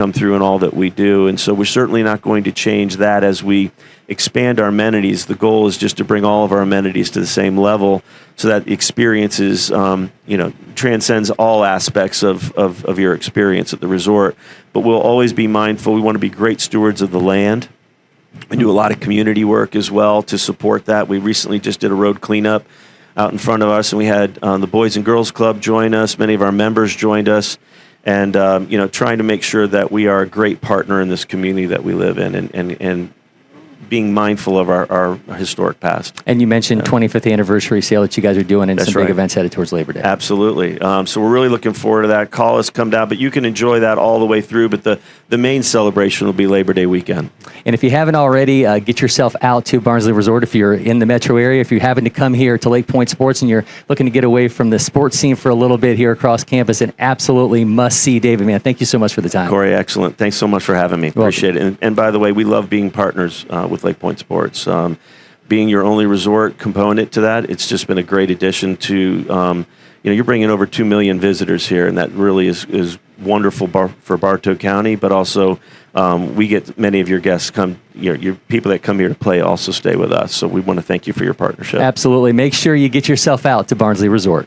come through in all that we do. And so we're certainly not going to change that as we expand our amenities. The goal is just to bring all of our amenities to the same level so that the experience is, transcends all aspects of your experience at the resort. But we'll always be mindful. We want to be great stewards of the land. We do a lot of community work as well to support that. We recently just did a road cleanup out in front of us, and we had the Boys and Girls Club join us. Many of our members joined us, and trying to make sure that we are a great partner in this community that we live in, and being mindful of our historic past. And you mentioned 25th anniversary sale that you guys are doing, and That's some right. big events headed towards Labor Day. Absolutely. So we're really looking forward to that. Call us, come down, but you can enjoy that all the way through. But the main celebration will be Labor Day weekend. And if you haven't already, get yourself out to Barnsley Resort if you're in the metro area. If you happen to come here to LakePoint Sports and you're looking to get away from the sports scene for a little bit here across campus, an absolutely must-see. David, man, thank you so much for the time. Cory, excellent. Thanks so much for having me. Appreciate it. And by the way, we love being partners with LakePoint Sports. Being your only resort component to that, it's just been a great addition to, you're bringing over 2 million visitors here, and that really is wonderful for Bartow County, but also we get many of your guests come, your people that come here to play also stay with us. So we want to thank you for your partnership. Absolutely. Make sure you get yourself out to Barnsley Resort.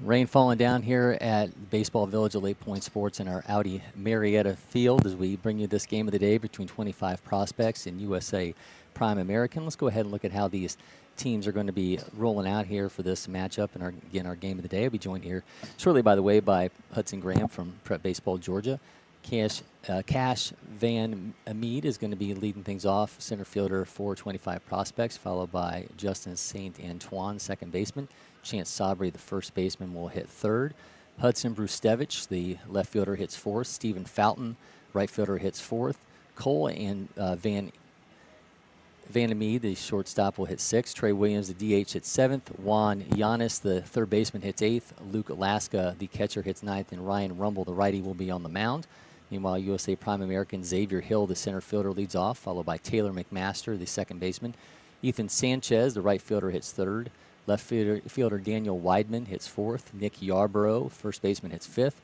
Rain falling down here at Baseball Village at LakePoint Sports in our Audi Marietta Field as we bring you this game of the day between 25 prospects and USA Prime American. Let's go ahead and look at how these teams are going to be rolling out here for this matchup. And again, our game of the day will be joined here shortly, by the way, by Hudson Graham from Prep Baseball Georgia. Cash Van Amede is going to be leading things off, center fielder for 25 prospects, followed by Justin St. Antoine, second baseman. Chance Sabri, the first baseman, will hit third. Hudson Brustevich, the left fielder, hits fourth. Stephen Fountain, right fielder, hits fourth. Cole and Van Amede, the shortstop, will hit sixth. Trey Williams, the DH, hits seventh. Juan Giannis, the third baseman, hits eighth. Luke Alaska, the catcher, hits ninth. And Ryan Rumble, the righty, will be on the mound. Meanwhile, USA Prime American Xavier Hill, the center fielder, leads off, followed by Taylor McMaster, the second baseman. Ethan Sanchez, the right fielder, hits third. Left fielder Daniel Weidman hits fourth. Nick Yarborough, first baseman, hits fifth.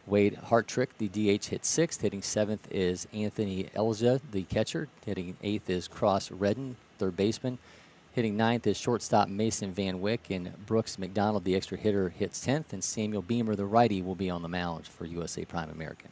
Wade Hartrick, the DH, hits sixth. Hitting seventh is Anthony Elja, the catcher. Hitting eighth is Cross Redden, third baseman. Hitting ninth is shortstop Mason Van Wyck, and Brooks McDonald, the extra hitter, hits 10th. And Samuel Beamer, the righty, will be on the mound for USA Prime American.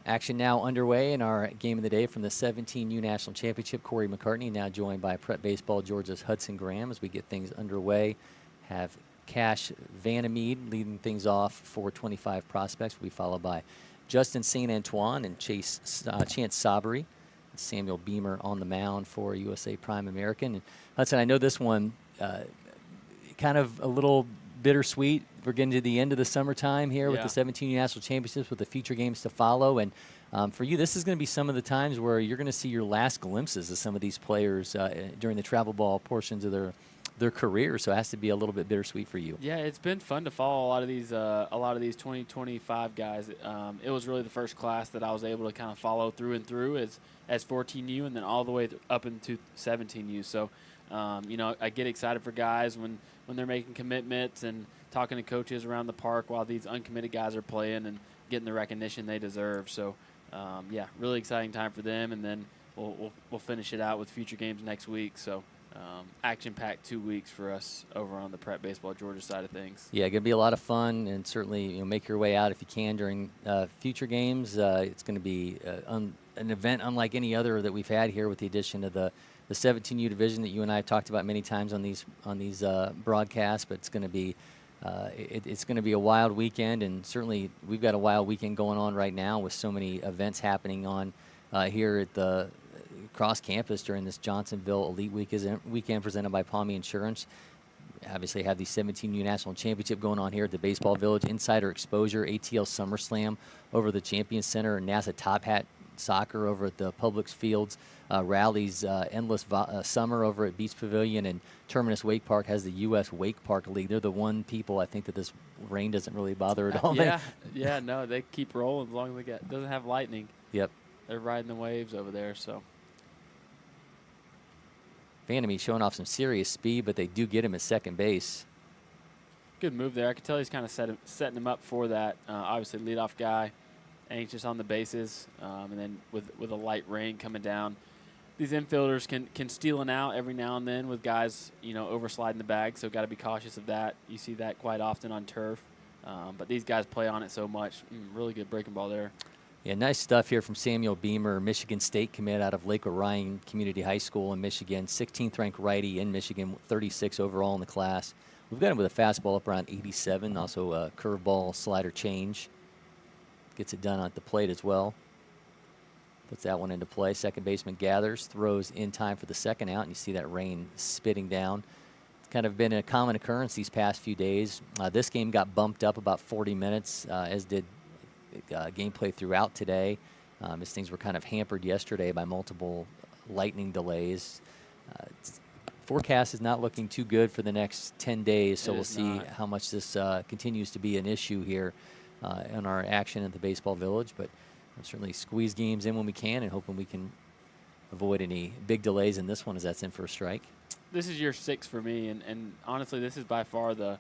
Action now underway in our game of the day from the 17U National Championship. Cory McCartney now joined by Prep Baseball Georgia's Hudson Graham as we get things underway. Have Cash Vandermeed leading things off for 25 prospects. We'll be followed by Justin St. Antoine and Chance Sabry. Samuel Beamer on the mound for USA Prime American. And Hudson, I know this one kind of a little bittersweet. We're getting to the end of the summertime here with the 17 National Championships with the future games to follow. And for you, this is going to be some of the times where you're going to see your last glimpses of some of these players during the travel ball portions of their career. So it has to be a little bit bittersweet for you. Yeah, it's been fun to follow a lot of these 2025 guys. It was really the first class that I was able to kind of follow through and through as 14U and then all the way up into 17U. So, I get excited for guys when they're making commitments and talking to coaches around the park while these uncommitted guys are playing and getting the recognition they deserve. So, really exciting time for them. And then we'll finish it out with future games next week. So, action-packed 2 weeks for us over on the Prep Baseball Georgia side of things. Yeah, going to be a lot of fun, and certainly make your way out if you can during future games. It's going to be an event unlike any other that we've had here with the addition of the 17U division that you and I have talked about many times on these broadcasts. But it's going to be it's going to be a wild weekend, and certainly we've got a wild weekend going on right now with so many events happening on here at the across campus during this Johnsonville Elite weekend presented by Palmy Insurance. Obviously have the 17U National Championship going on here at the Baseball Village, Insider Exposure, ATL SummerSlam over the Champions Center, and NASA Top Hat Soccer over at the Publix Fields, Rally's Endless Summer over at Beach Pavilion, and Terminus Wake Park has the U.S. Wake Park League. They're the one people I think that this rain doesn't really bother at all. No, they keep rolling as long as it doesn't have lightning. Yep. They're riding the waves over there, so. Vandermeed showing off some serious speed, but they do get him at second base. Good move there. I could tell he's kind of setting him up for that. Obviously, leadoff guy, anxious on the bases, and then with a light rain coming down, these infielders can steal an out every now and then with guys oversliding the bag. So got to be cautious of that. You see that quite often on turf, but these guys play on it so much. Really good breaking ball there. Yeah, nice stuff here from Samuel Beamer, Michigan State commit out of Lake Orion Community High School in Michigan, 16th ranked righty in Michigan, 36 overall in the class. We've got him with a fastball up around 87, also a curveball slider change. Gets it done at the plate as well. Puts that one into play. Second baseman gathers, throws in time for the second out, and you see that rain spitting down. It's kind of been a common occurrence these past few days. This game got bumped up about 40 minutes, as did gameplay throughout today, as things were kind of hampered yesterday by multiple lightning delays. Forecast is not looking too good for the next 10 days, so we'll see how much this continues to be an issue here in our action at the Baseball Village. But we'll certainly squeeze games in when we can and hoping we can avoid any big delays in this one as that's in for a strike. This is year 6 for me, and honestly, this is by far the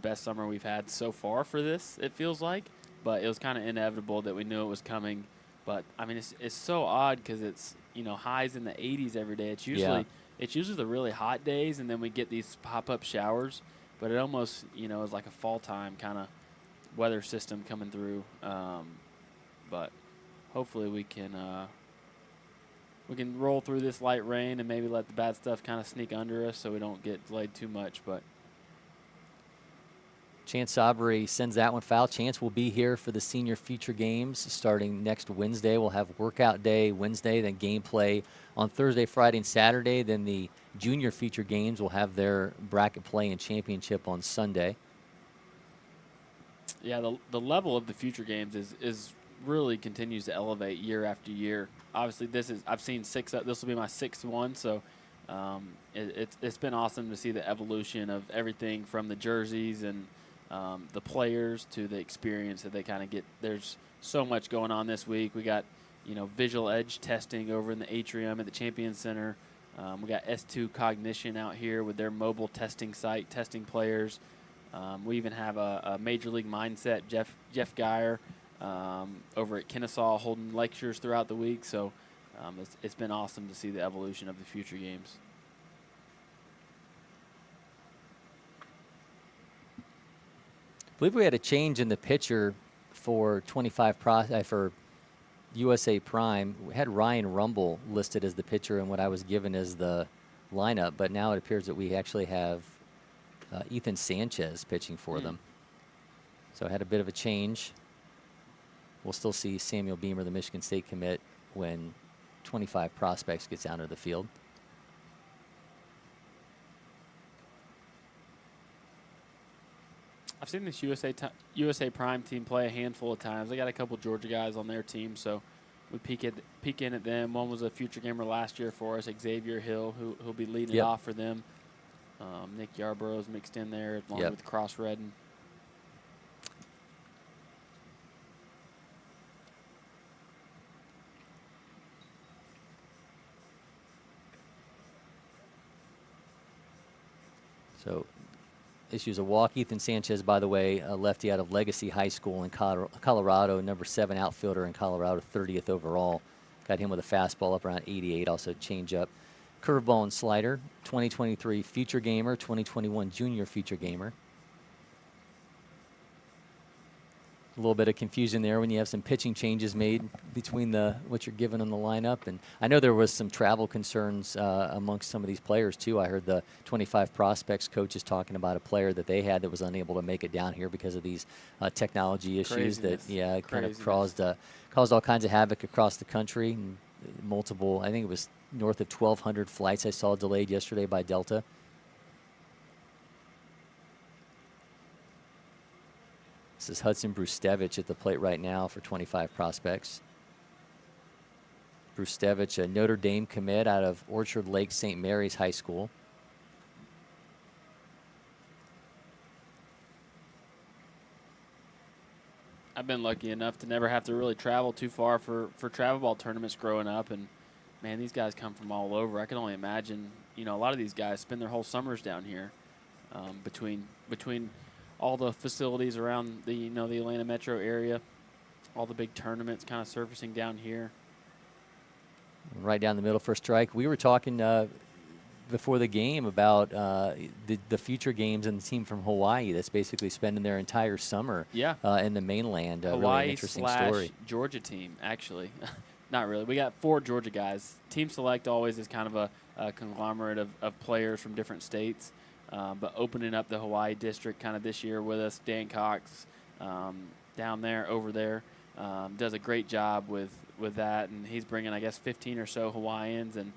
best summer we've had so far for this, it feels like. But it was kind of inevitable that we knew it was coming. But I mean, it's so odd because it's highs in the 80s every day. It's usually the really hot days, and then we get these pop-up showers. But it almost is like a fall time kind of weather system coming through. But hopefully we can roll through this light rain and maybe let the bad stuff kind of sneak under us so we don't get delayed too much. But Chance Sabry sends that one foul. Chance will be here for the senior feature games starting next Wednesday. We'll have workout day Wednesday, then gameplay on Thursday, Friday, and Saturday. Then the junior feature games will have their bracket play and championship on Sunday. Yeah, the level of the future games is really continues to elevate year after year. Obviously, I've seen 6. This will be my 6th one, so it's been awesome to see the evolution of everything from the jerseys and the players to the experience that they kind of get. There's so much going on this week. We got visual edge testing over in the atrium at the Champions Center. We got S2 Cognition out here with their mobile testing site, testing players. We even have a Major League Mindset, Jeff Geyer, over at Kennesaw holding lectures throughout the week. So it's been awesome to see the evolution of the future games. I believe we had a change in the pitcher for 25 for USA Prime, we had Ryan Rumble listed as the pitcher and what I was given as the lineup, but now it appears that we actually have Ethan Sanchez pitching for them. So I had a bit of a change. We'll still see Samuel Beamer, the Michigan State commit, when 25 prospects gets out of the field. I've seen this USA Prime team play a handful of times. They got a couple Georgia guys on their team, so we peek in at them. One was a future gamer last year for us, Xavier Hill, who'll be leading it off for them. Nick Yarborough's mixed in there along with Cross Redden. So issues a walk. Ethan Sanchez, by the way, a lefty out of Legacy High School in Colorado, number 7 outfielder in Colorado, 30th overall. Got him with a fastball up around 88, also changeup, curveball and slider. 2023 future gamer, 2021 junior future gamer. A little bit of confusion there when you have some pitching changes made between what you're given on the lineup. And I know there was some travel concerns amongst some of these players, too. I heard the 25 prospects coaches talking about a player that they had that was unable to make it down here because of these technology issues that, kind of caused all kinds of havoc across the country. And multiple, I think it was north of 1,200 flights I saw delayed yesterday by Delta. This is Hudson Brustevich at the plate right now for 25 prospects. Brustevich, a Notre Dame commit out of Orchard Lake St. Mary's High School. I've been lucky enough to never have to really travel too far for travel ball tournaments growing up, and man, these guys come from all over. I can only imagine, a lot of these guys spend their whole summers down here, between all the facilities around the the Atlanta metro area, all the big tournaments kind of surfacing down here. Right down the middle for a strike. We were talking before the game about the future games and the team from Hawaii that's basically spending their entire summer in the mainland. Hawaii really interesting story. Georgia team, actually. Not really. We got 4 Georgia guys. Team select always is kind of a conglomerate of players from different states. But opening up the Hawaii district kind of this year with us, Dan Cox down there, over there, does a great job with that, and he's bringing, I guess, 15 or so Hawaiians, and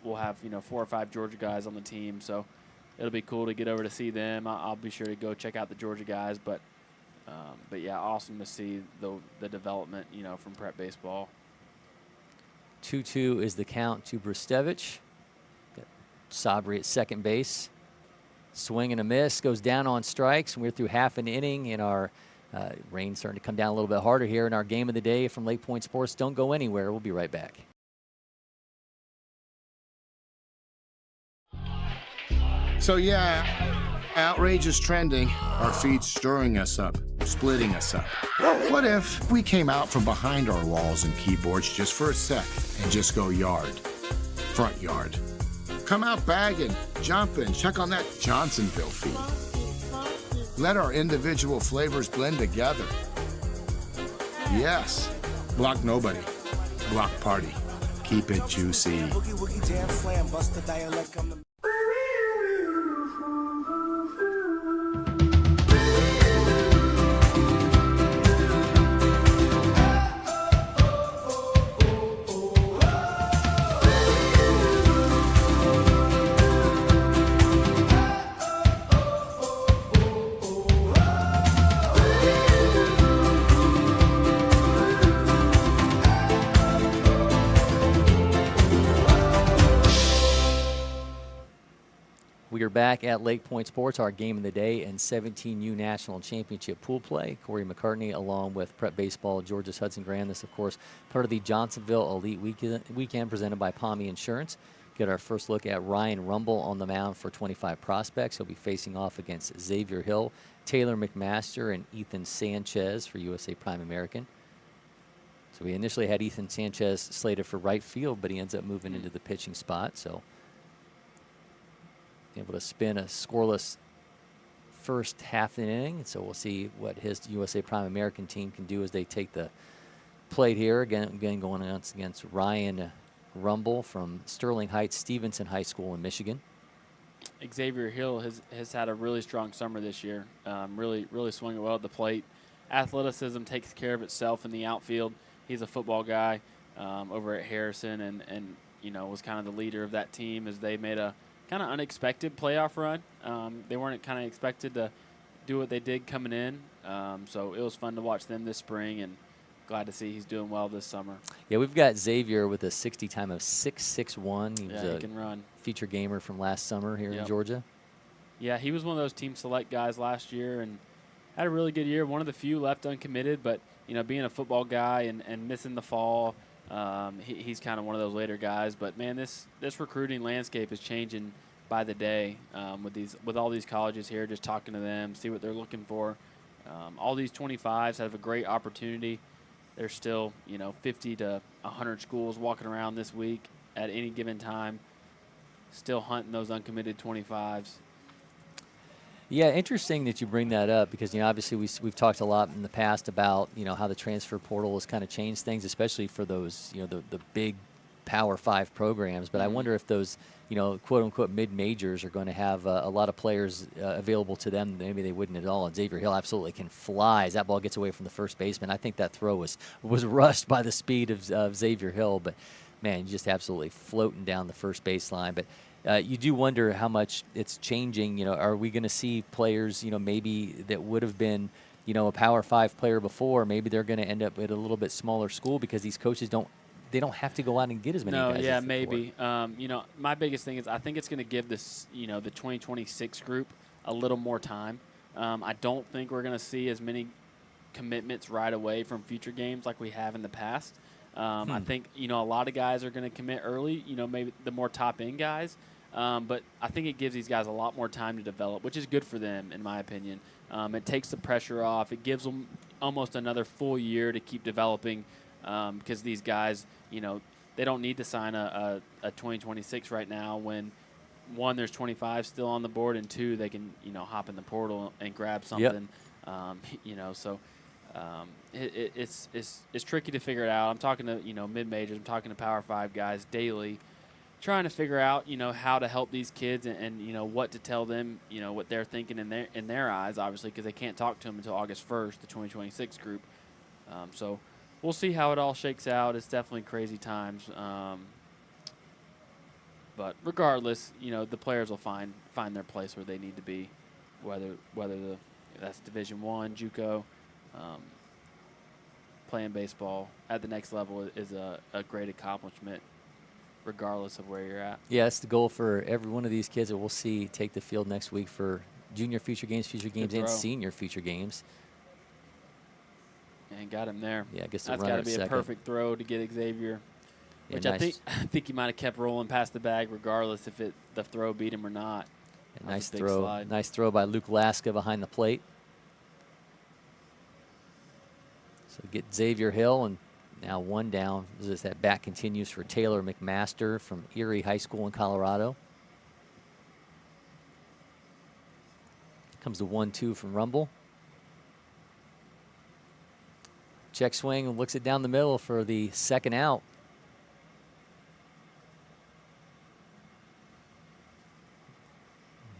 we'll have 4 or 5 Georgia guys on the team, so it'll be cool to get over to see them. I'll be sure to go check out the Georgia guys, but yeah, awesome to see the development from prep baseball. 2-2 is the count to Brustevich. Sabri at second base. Swing and a miss, goes down on strikes, and we're through half an inning, and our rain's starting to come down a little bit harder here in our game of the day from LakePoint Sports. Don't go anywhere. We'll be right back. So yeah, outrage is trending. Our feed's stirring us up, splitting us up. What if we came out from behind our walls and keyboards just for a sec and just go yard, front yard? Come out bagging, jumping, check on that Johnsonville feed. Let our individual flavors blend together. Yes, block nobody, block party. Keep it juicy. We are back at LakePoint Sports, our game of the day and 17U National Championship pool play. Cory McCartney along with Prep Baseball, Georgia's Hudson Grand. This, of course, part of the Johnsonville Elite Weekend presented by Palmy Insurance. Get our first look at Ryan Rumble on the mound for 25 prospects. He'll be facing off against Xavier Hill, Taylor McMaster, and Ethan Sanchez for USA Prime American. So we initially had Ethan Sanchez slated for right field, but he ends up moving into the pitching spot. So able to spin a scoreless first half inning. So we'll see what his USA Prime American team can do as they take the plate here again going against Ryan Rumble from Sterling Heights Stevenson High School in Michigan. Xavier Hill has had a really strong summer this year. Really swinging well at the plate. Athleticism takes care of itself in the outfield. He's a football guy over at Harrison, and was kind of the leader of that team as they made a kind of unexpected playoff run. They weren't kind of expected to do what they did coming in, so it was fun to watch them this spring, and glad to see he's doing well this summer. Yeah, we've got Xavier with a 60 time of 6.61. He was he can run. Feature gamer from last summer here in Georgia. Yeah, he was one of those team select guys last year and had a really good year. One of the few left uncommitted, but being a football guy and missing the fall, he's kind of one of those later guys. But man, this recruiting landscape is changing by the day with all these colleges here. Just talking to them, see what they're looking for. All these 25s have a great opportunity. There's still 50 to 100 schools walking around this week at any given time, still hunting those uncommitted 25s. Yeah, interesting that you bring that up because obviously we've talked a lot in the past about how the transfer portal has kind of changed things, especially for those the big Power 5 programs. But I wonder if those quote unquote mid majors are going to have a lot of players available to them that maybe they wouldn't at all. And Xavier Hill absolutely can fly as that ball gets away from the first baseman. I think that throw was rushed by the speed of Xavier Hill, but man, just absolutely floating down the first baseline. But you do wonder how much it's changing. Are we going to see players, maybe that would have been, a Power 5 player before, maybe they're going to end up at a little bit smaller school because these coaches don't have to go out and get as many guys. No, yeah, maybe. My biggest thing is I think it's going to give this, the 2026 group a little more time. I don't think we're going to see as many commitments right away from future games like we have in the past. I think, a lot of guys are going to commit early, maybe the more top-end guys. But I think it gives these guys a lot more time to develop, which is good for them, in my opinion. It takes the pressure off. It gives them almost another full year to keep developing because these guys, they don't need to sign a 2026 right now when, one, there's 25 still on the board, and two, they can, hop in the portal and grab something. It's tricky to figure it out. I'm talking to, mid-majors. I'm talking to Power 5 guys daily, trying to figure out, how to help these kids and what to tell them, what they're thinking in their eyes, obviously, because they can't talk to them until August 1st, the 2026 group. So we'll see how it all shakes out. It's definitely crazy times. But regardless, the players will find their place where they need to be, whether that's Division I, JUCO. Playing baseball at the next level is a great accomplishment, regardless of where you're at. Yeah, it's the goal for every one of these kids that we'll see take the field next week for junior feature games, and senior feature games. And got him there. Yeah, I guess that's got to be a perfect throw to get Xavier. Yeah, which nice. I think he might have kept rolling past the bag regardless if the throw beat him or not. Nice throw. Slide. Nice throw by Luke Laska behind the plate. So get Xavier Hill, and now one down as that bat continues for Taylor McMaster from Erie High School in Colorado. Comes the 1-2 from Rumble. Check swing and looks it down the middle for the second out.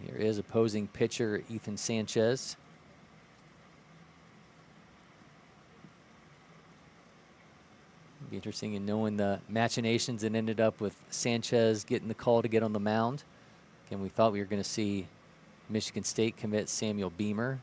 Here is opposing pitcher Ethan Sanchez. Be interesting in knowing the machinations that ended up with Sanchez getting the call to get on the mound. Again, we thought we were going to see Michigan State commit Samuel Beamer.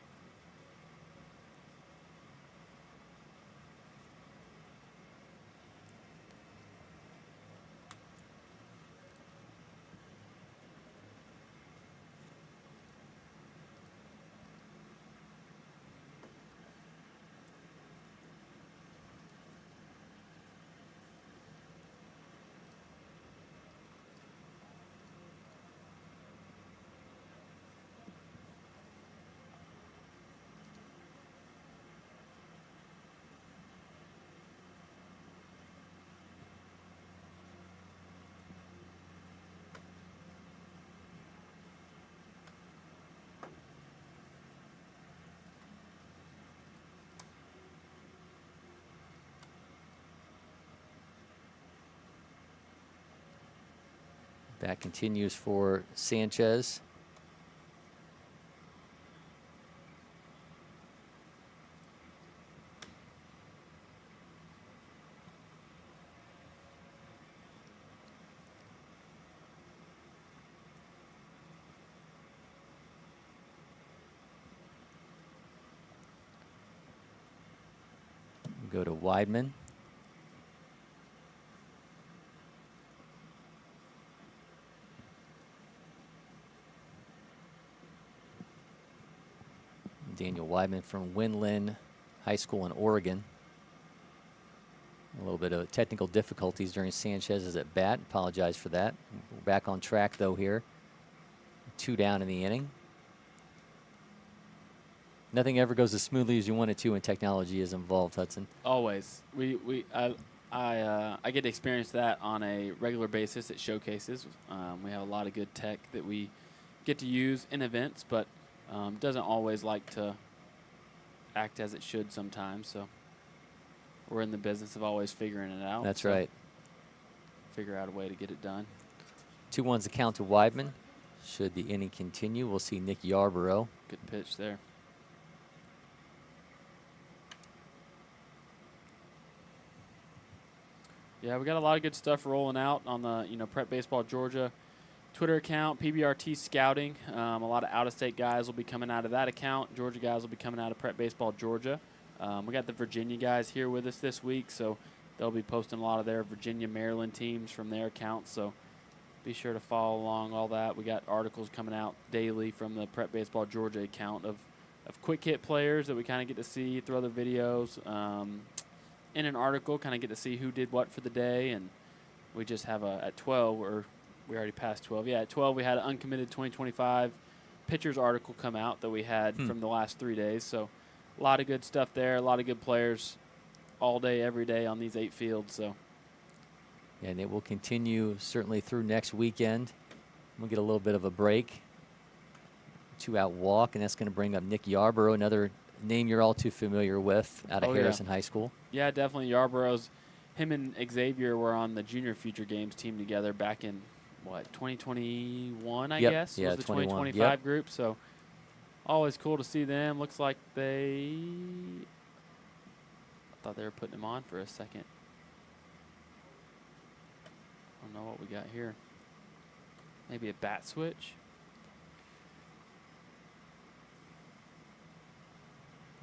That continues for Sanchez. Go to Weidman. Daniel Weidman from Winland High School in Oregon. A little bit of technical difficulties during Sanchez's at bat. Apologize for that. We're back on track though here. 2 down in the inning. Nothing ever goes as smoothly as you want it to when technology is involved, Hudson. Always. I get to experience that on a regular basis at showcases. We have a lot of good tech that we get to use in events, but doesn't always like to act as it should sometimes. So we're in the business of always figuring it out. That's so right. Figure out a way to get it done. 2-1's the count to Weidman. Should the inning continue, we'll see Nick Yarborough. Good pitch there. Yeah, we got a lot of good stuff rolling out on the Prep Baseball Georgia Twitter account, PBRT Scouting. A lot of out-of-state guys will be coming out of that account. Georgia guys will be coming out of Prep Baseball Georgia. We got the Virginia guys here with us this week, so they'll be posting a lot of their Virginia, Maryland teams from their accounts. So be sure to follow along all that. We got articles coming out daily from the Prep Baseball Georgia account of quick hit players that we kind of get to see through other videos. In an article, kind of get to see who did what for the day, and we just have at 12, or we already passed 12. Yeah, at 12 we had an uncommitted 2025 pitchers article come out that we had from the last 3 days. So a lot of good stuff there, a lot of good players all day, every day on these 8 fields. So. And it will continue certainly through next weekend. We'll get a little bit of a break. 2-out walk, and that's going to bring up Nick Yarborough, another name you're all too familiar with out of Harrison High School. Yeah, definitely. Yarborough's, him and Xavier were on the Junior Future Games team together back in, 2021, I guess? Yeah, was the 2025 group. So always cool to see them. Looks like I thought they were putting him on for a second. I don't know what we got here. Maybe a bat switch?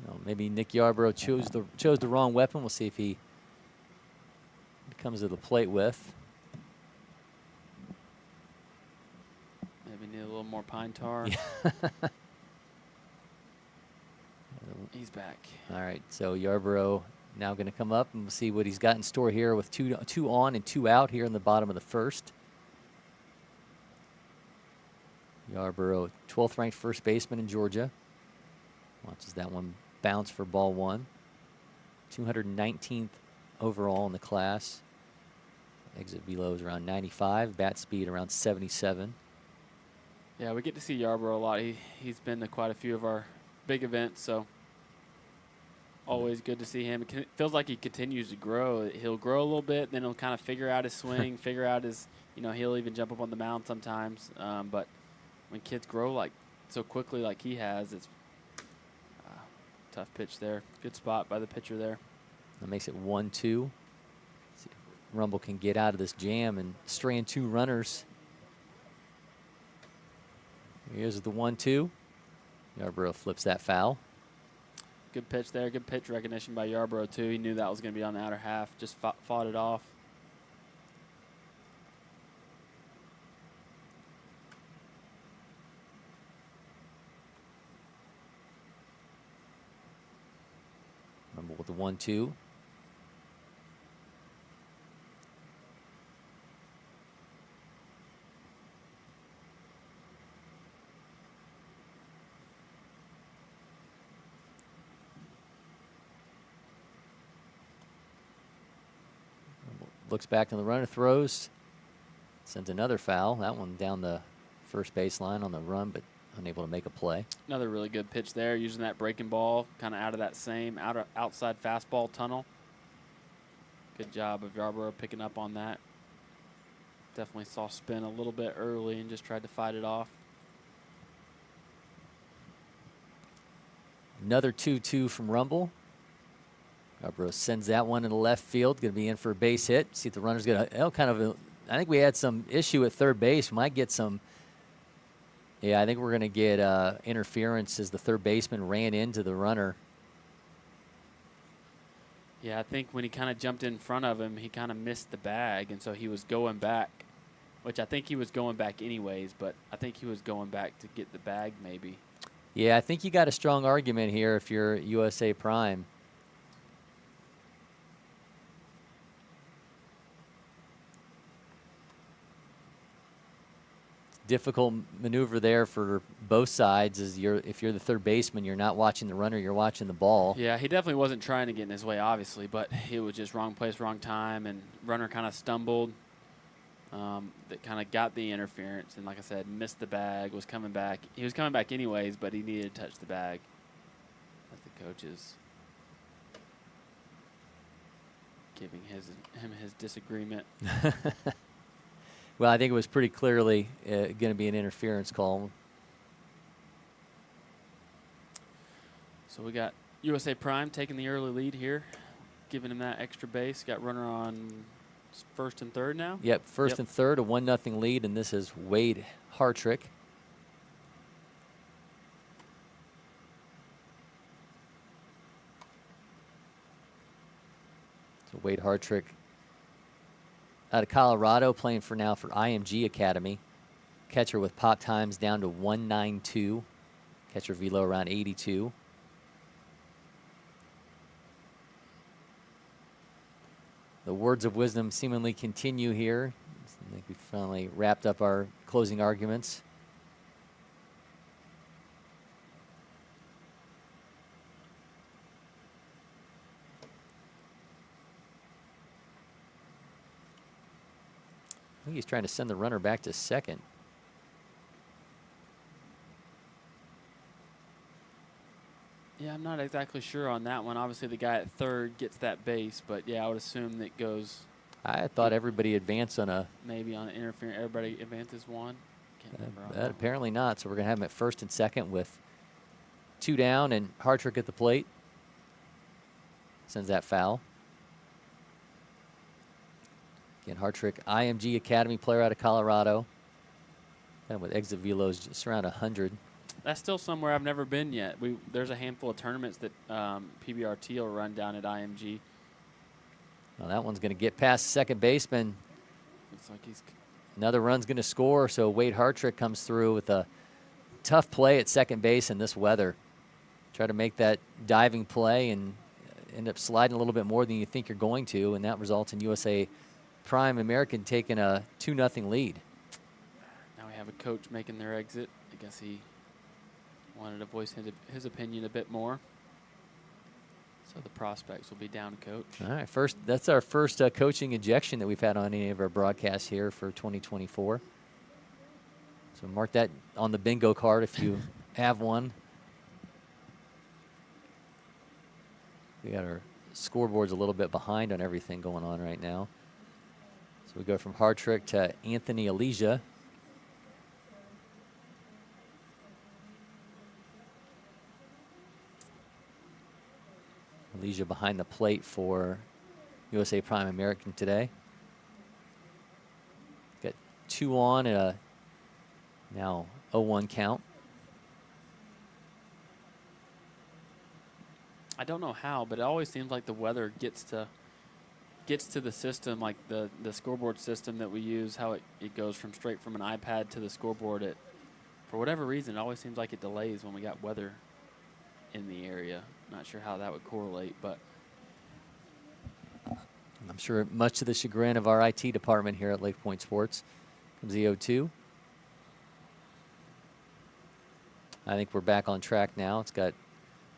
Well, maybe Nick Yarborough chose the wrong weapon. We'll see if he comes to the plate with. Maybe need a little more pine tar. He's back. All right, so Yarborough now going to come up, and we'll see what he's got in store here with two on and 2 out here in the bottom of the first. Yarborough, 12th ranked first baseman in Georgia. Watches that one bounce for ball 1. 219th overall in the class. Exit velo is around 95. Bat speed around 77. Yeah, we get to see Yarborough a lot. He's been to quite a few of our big events, so always good to see him. It feels like he continues to grow. He'll grow a little bit, then he'll kind of figure out his swing, figure out his, he'll even jump up on the mound sometimes. But when kids grow like so quickly like he has, it's tough pitch there. Good spot by the pitcher there. That makes it 1-2. See if Rumble can get out of this jam and strand 2 runners. Here's the 1-2. Yarborough flips that foul. Good pitch there. Good pitch recognition by Yarborough, too. He knew that was going to be on the outer half. Just fought it off. Rumble with the 1-2. Looks back on the runner, throws, sends another foul. That one down the first baseline on the run, but unable to make a play. Another really good pitch there, using that breaking ball, kind of out of that same outside fastball tunnel. Good job of Yarborough picking up on that. Definitely saw spin a little bit early and just tried to fight it off. Another 2-2 from Rumble. Scarborough sends that one in the left field. Going to be in for a base hit. See if the runner's going to, I think we had some issue at third base. Might get some, I think we're going to get interference as the third baseman ran into the runner. Yeah, I think when he kind of jumped in front of him, he kind of missed the bag, and so he was going back, which I think he was going back anyways, but I think he was going back to get the bag maybe. Yeah, I think you got a strong argument here if you're USA Prime. Difficult maneuver there for both sides. If you're the third baseman, you're not watching the runner, you're watching the ball. Yeah, he definitely wasn't trying to get in his way, obviously, but it was just wrong place, wrong time, and runner kind of stumbled. That kind of got the interference, and like I said, missed the bag, was coming back. He was coming back anyways, but he needed to touch the bag. That's the coaches giving him his disagreement. Well, I think it was pretty clearly going to be an interference call. So we got USA Prime taking the early lead here, giving him that extra base. Got runner on first and third now? Yep, first and third, a 1-0 lead, and this is Wade Hartrick. So Wade Hartrick out of Colorado, playing for IMG Academy. Catcher with pop times down to 192. Catcher velo around 82. The words of wisdom seemingly continue here. I think we finally wrapped up our closing arguments. I think he's trying to send the runner back to second. Yeah, I'm not exactly sure on that one. Obviously, the guy at third gets that base, but yeah, I would assume that goes. I thought everybody advanced on a. Maybe on interference. Everybody advances one. Can't remember on that apparently not. So we're going to have him at first and second with 2 down and Hartrick at the plate. Sends that foul. Again, Hartrick, IMG Academy player out of Colorado. And with exit velos just around 100. That's still somewhere I've never been yet. There's a handful of tournaments that PBRT will run down at IMG. Well, that one's going to get past the second baseman. Looks like he's. Another run's going to score, so Wade Hartrick comes through with a tough play at second base in this weather. Try to make that diving play and end up sliding a little bit more than you think you're going to, and that results in USA Prime American taking a 2-0 lead. Now we have a coach making their exit. I guess he wanted to voice his opinion a bit more. So the prospects will be down to coach. All right, that's our first coaching ejection that we've had on any of our broadcasts here for 2024. So mark that on the bingo card if you have one. We got our scoreboards a little bit behind on everything going on right now. So we go from Hartrick to Anthony Elijah. Elijah behind the plate for USA Prime American today. Got 2 on at a now 0-1 count. I don't know how, but it always seems like the weather gets to the system, like the scoreboard system that we use, how it goes straight from an iPad to the scoreboard. For whatever reason, it always seems like it delays when we got weather in the area. Not sure how that would correlate, but I'm sure much to the chagrin of our IT department here at LakePoint Sports. Comes the 0-2. I think we're back on track now. It's got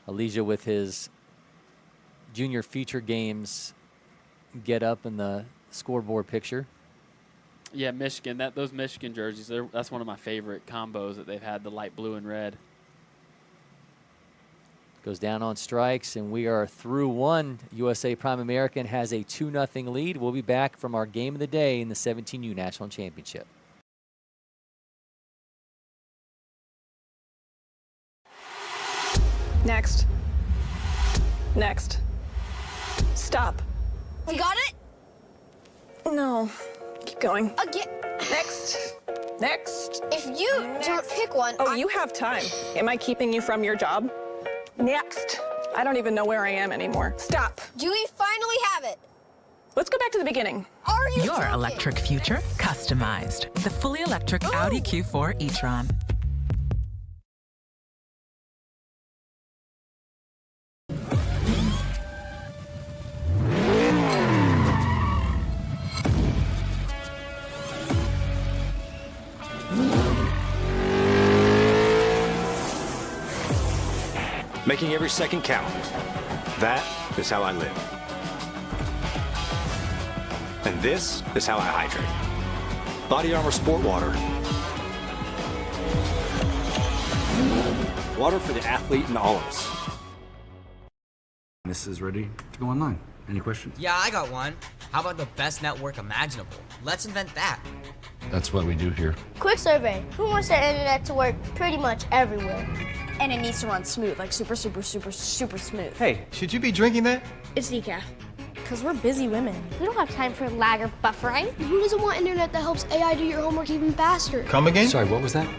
Elijah with his junior feature games get up in the scoreboard picture. yeah, Michigan. Those Michigan jerseys, that's one of my favorite combos that they've had, the light blue and red. goes down on strikes, and we are through one. USA Prime American has a 2-0 lead. We'll be back from our game of the day in the 17U National Championship. Next. Next. Stop. You got it? No. Keep going. Again. Next. Next. If you don't pick one, Oh, you have time. Am I keeping you from your job? Next. I don't even know where I am anymore. Stop. do we finally have it? Let's go back to the beginning. Are you Your joking? electric future customized. The fully electric Audi Q4 e-tron. Making every second count. That is how I live. And this is how I hydrate. Body Armor Sport Water. Water for the athlete in all of us. This is ready to go online. Any questions? Yeah, I got one. How about the best network imaginable? Let's invent that. That's what we do here. Quick survey. Who wants their internet to work pretty much everywhere? And it needs to run smooth, like super smooth. Hey, should you be drinking that? It's decaf. Because we're busy women. We don't have time for lag or buffering. Who doesn't want internet that helps AI do your homework even faster? Come again? Sorry, what was that?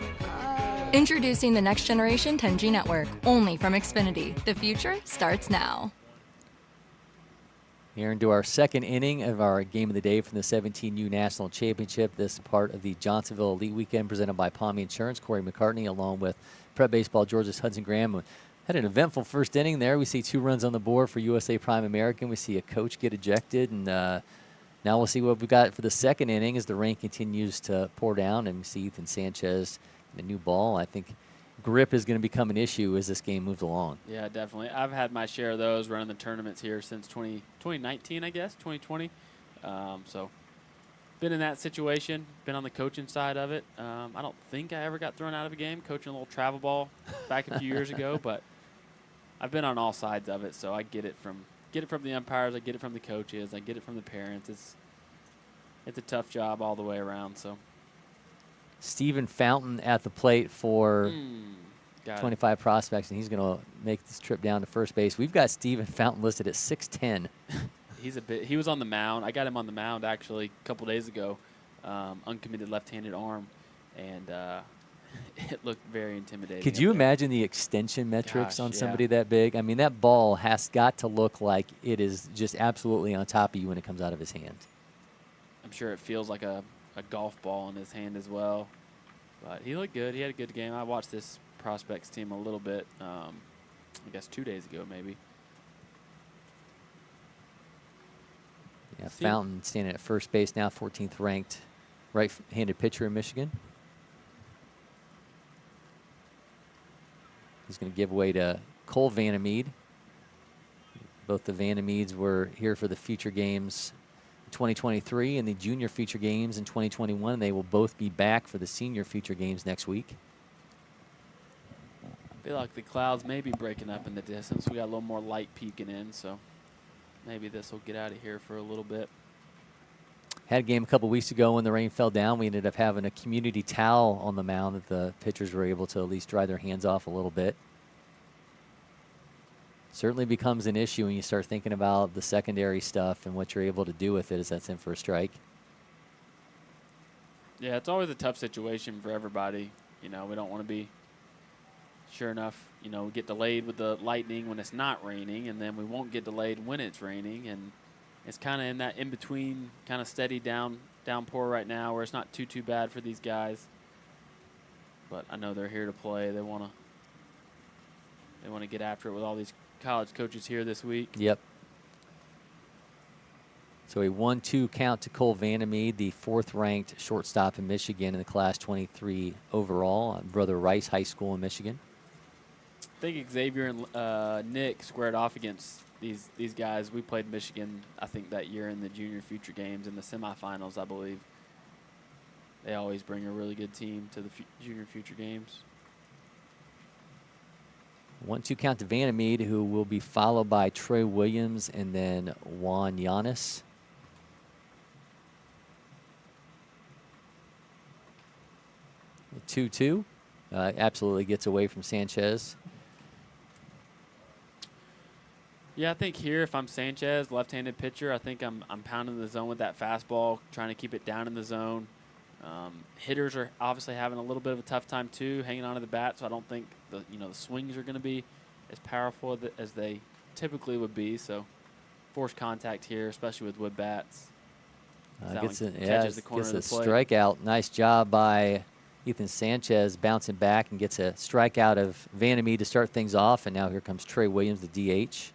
Introducing the next generation 10G network, only from Xfinity. The future starts now. Here into our second inning of our game of the day from the 17U National Championship. This part of the Johnsonville Elite Weekend presented by Palmy Insurance. Cory McCartney along with Prep Baseball Georgia's Hudson Graham. Had an eventful first inning there. We see 2 runs on the board for USA Prime American. We see a coach get ejected, and now we'll see what we've got for the second inning as the rain continues to pour down, and we see Ethan Sanchez in a new ball. I think grip is going to become an issue as this game moves along. Yeah, definitely. I've had my share of those running the tournaments here since 2019, I guess, 2020. So been in that situation, been on the coaching side of it. I don't think I ever got thrown out of a game coaching a little travel ball back a few years ago, but I've been on all sides of it, so I get it from the umpires, I get it from the coaches, I get it from the parents. It's a tough job all the way around. So Stephen Fountain at the plate for 25 it. prospects, and he's going to make this trip down to first base. We've got Stephen Fountain listed at 6'10". He was on the mound. I got him on the mound actually a couple days ago, uncommitted left-handed arm, and it looked very intimidating. Could you imagine the extension metrics on yeah. somebody that big? I mean, that ball has got to look like it is just absolutely on top of you when it comes out of his hand. I'm sure it feels like a golf ball in his hand as well. But he looked good. He had a good game. I watched this prospects team a little bit, I guess 2 days ago maybe. Yeah, Fountain standing at first base now, 14th ranked right-handed pitcher in Michigan. He's going to give way to Cole Vandermeed. Both the Vandermeeds were here for the future games in 2023 and the junior future games in 2021. They will both be back for the senior future games next week. I feel like the clouds may be breaking up in the distance. We got a little more light peeking in, so maybe this will get out of here for a little bit. Had a game a couple weeks ago when the rain fell down. We ended up having a community towel on the mound that the pitchers were able to at least dry their hands off a little bit. Certainly becomes an issue when you start thinking about the secondary stuff and what you're able to do with it as that's in for a strike. Yeah, it's always a tough situation for everybody. You know, we don't want to be, sure enough, you know, we get delayed with the lightning when it's not raining, and then we won't get delayed when it's raining. And it's kind of in that in-between kind of steady downpour right now where it's not too bad for these guys. But I know they're here to play. They want to get after it with all these college coaches here this week. Yep. So a 1-2 count to Cole Vandermeed, the 4th-ranked shortstop in Michigan in the Class 23 overall at Brother Rice High School in Michigan. I think Xavier and Nick squared off against these guys. We played Michigan, I think, that year in the junior future games in the semifinals, I believe. They always bring a really good team to the junior future games. 1-2 count to Vandermeed, who will be followed by Trey Williams and then Juan Giannis. The 2-2 absolutely gets away from Sanchez. Yeah, I think here, if I'm Sanchez, left-handed pitcher, I think I'm pounding the zone with that fastball, trying to keep it down in the zone. Hitters are obviously having a little bit of a tough time too, hanging on to the bat. So I don't think the swings are going to be as powerful as they typically would be. So forced contact here, especially with wood bats. Gets a plate. Strikeout. Nice job by Ethan Sanchez bouncing back and gets a strikeout of Vandermeed to start things off. And now here comes Trey Williams, the DH.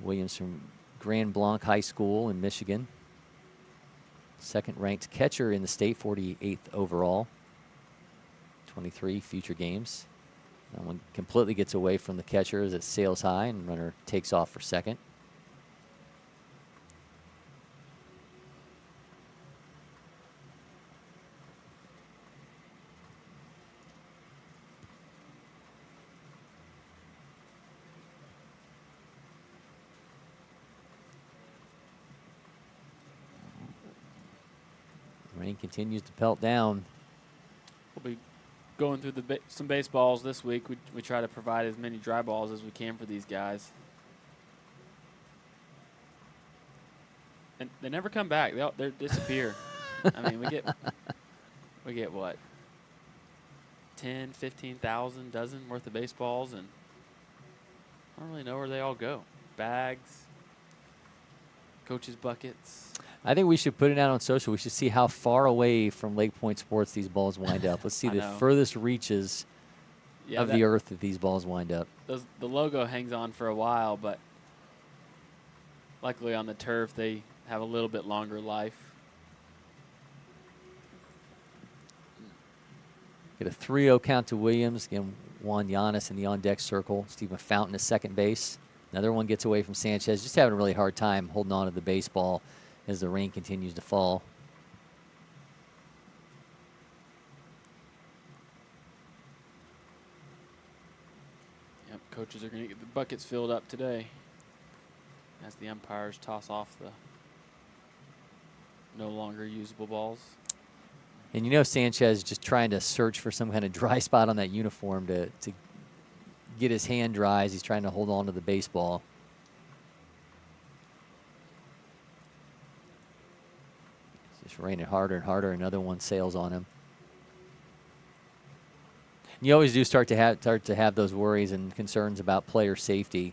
Williams from Grand Blanc High School in Michigan. Second-ranked catcher in the state, 48th overall. 23 future games. That one completely gets away from the catcher as it sails high and runner takes off for second. Rain continues to pelt down. We'll be going through some baseballs this week. We try to provide as many dry balls as we can for these guys. And they never come back. They disappear. I mean, we get what? 10, 15,000 dozen worth of baseballs, and I don't really know where they all go. Bags, coaches' buckets. I think we should put it out on social. We should see how far away from LakePoint Sports these balls wind up. Let's see the furthest reaches of the earth that these balls wind up. The logo hangs on for a while, but luckily on the turf they have a little bit longer life. Get a 3-0 count to Williams. Again, Juan Giannis in the on-deck circle. Stephen Fountain at second base. Another one gets away from Sanchez. Just having a really hard time holding on to the baseball as the rain continues to fall. Yep, coaches are going to get the buckets filled up today as the umpires toss off the no longer usable balls. And Sanchez just trying to search for some kind of dry spot on that uniform to get his hand dry as he's trying to hold on to the baseball. It's raining harder and harder. Another one sails on him. And you always do start to have those worries and concerns about player safety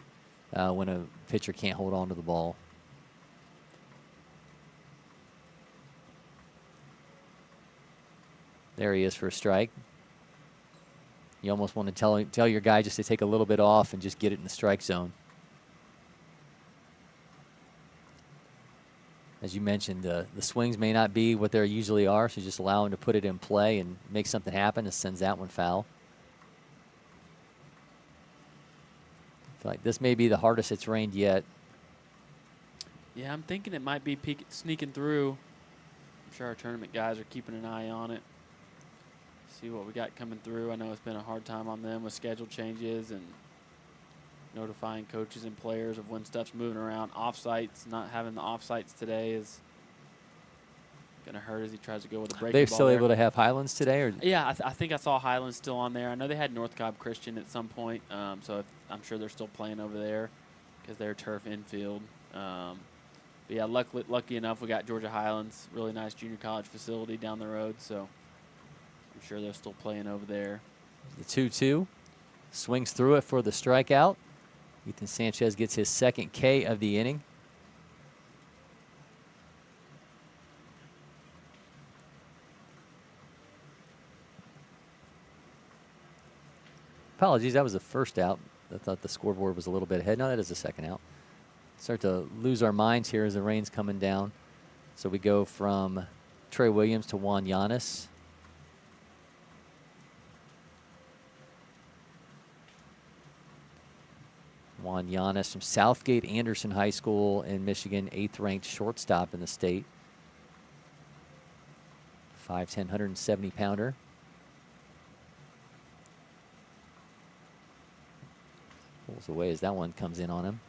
when a pitcher can't hold on to the ball. There he is for a strike. You almost want to tell your guy just to take a little bit off and just get it in the strike zone. As you mentioned, the swings may not be what they usually are, so just allow him to put it in play and make something happen. It sends that one foul. I feel like this may be the hardest it's rained yet. Yeah, I'm thinking it might be sneaking through. I'm sure our tournament guys are keeping an eye on it. See what we got coming through. I know it's been a hard time on them with schedule changes and notifying coaches and players of when stuff's moving around. Offsites, not having the offsites today is going to hurt as he tries to go with a breaking ball. They're still able to have Highlands today? Or? Yeah, I think I saw Highlands still on there. I know they had North Cobb Christian at some point, so I'm sure they're still playing over there because they're turf infield. But yeah, lucky enough, we got Georgia Highlands, really nice junior college facility down the road, so I'm sure they're still playing over there. The 2-2 swings through it for the strikeout. Ethan Sanchez gets his second K of the inning. Apologies, that was the first out. I thought the scoreboard was a little bit ahead. No, that is the second out. Start to lose our minds here as the rain's coming down. So we go from Trey Williams to Juan Giannis. Juan Giannis from Southgate Anderson High School in Michigan, 8th ranked shortstop in the state. 5'10", 170-pounder. Pulls away as that one comes in on him.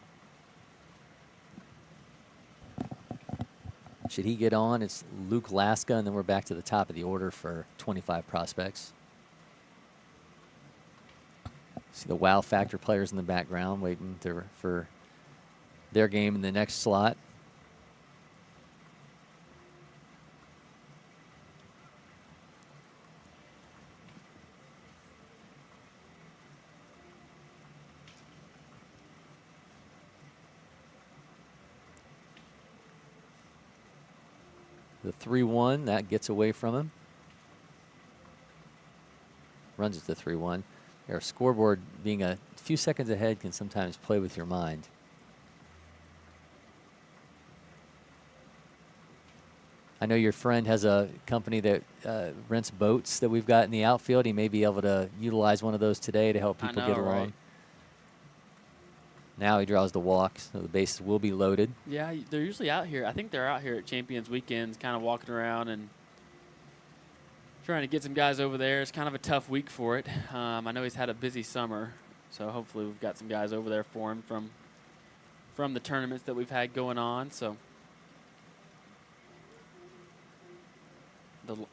Should he get on, it's Luke Laska, and then we're back to the top of the order for 25 prospects. See the wow factor players in the background waiting for their game in the next slot. The 3-1, that gets away from him. Runs it to 3-1. Our scoreboard being a few seconds ahead can sometimes play with your mind. I know your friend has a company that rents boats that we've got in the outfield. He may be able to utilize one of those today to help people get along. Right? Now he draws the walk, so the bases will be loaded. Yeah, they're usually out here. I think they're out here at Champions Weekends, kind of walking around and trying to get some guys over there. It's kind of a tough week for it. I know he's had a busy summer, so hopefully we've got some guys over there for him from the tournaments that we've had going on. So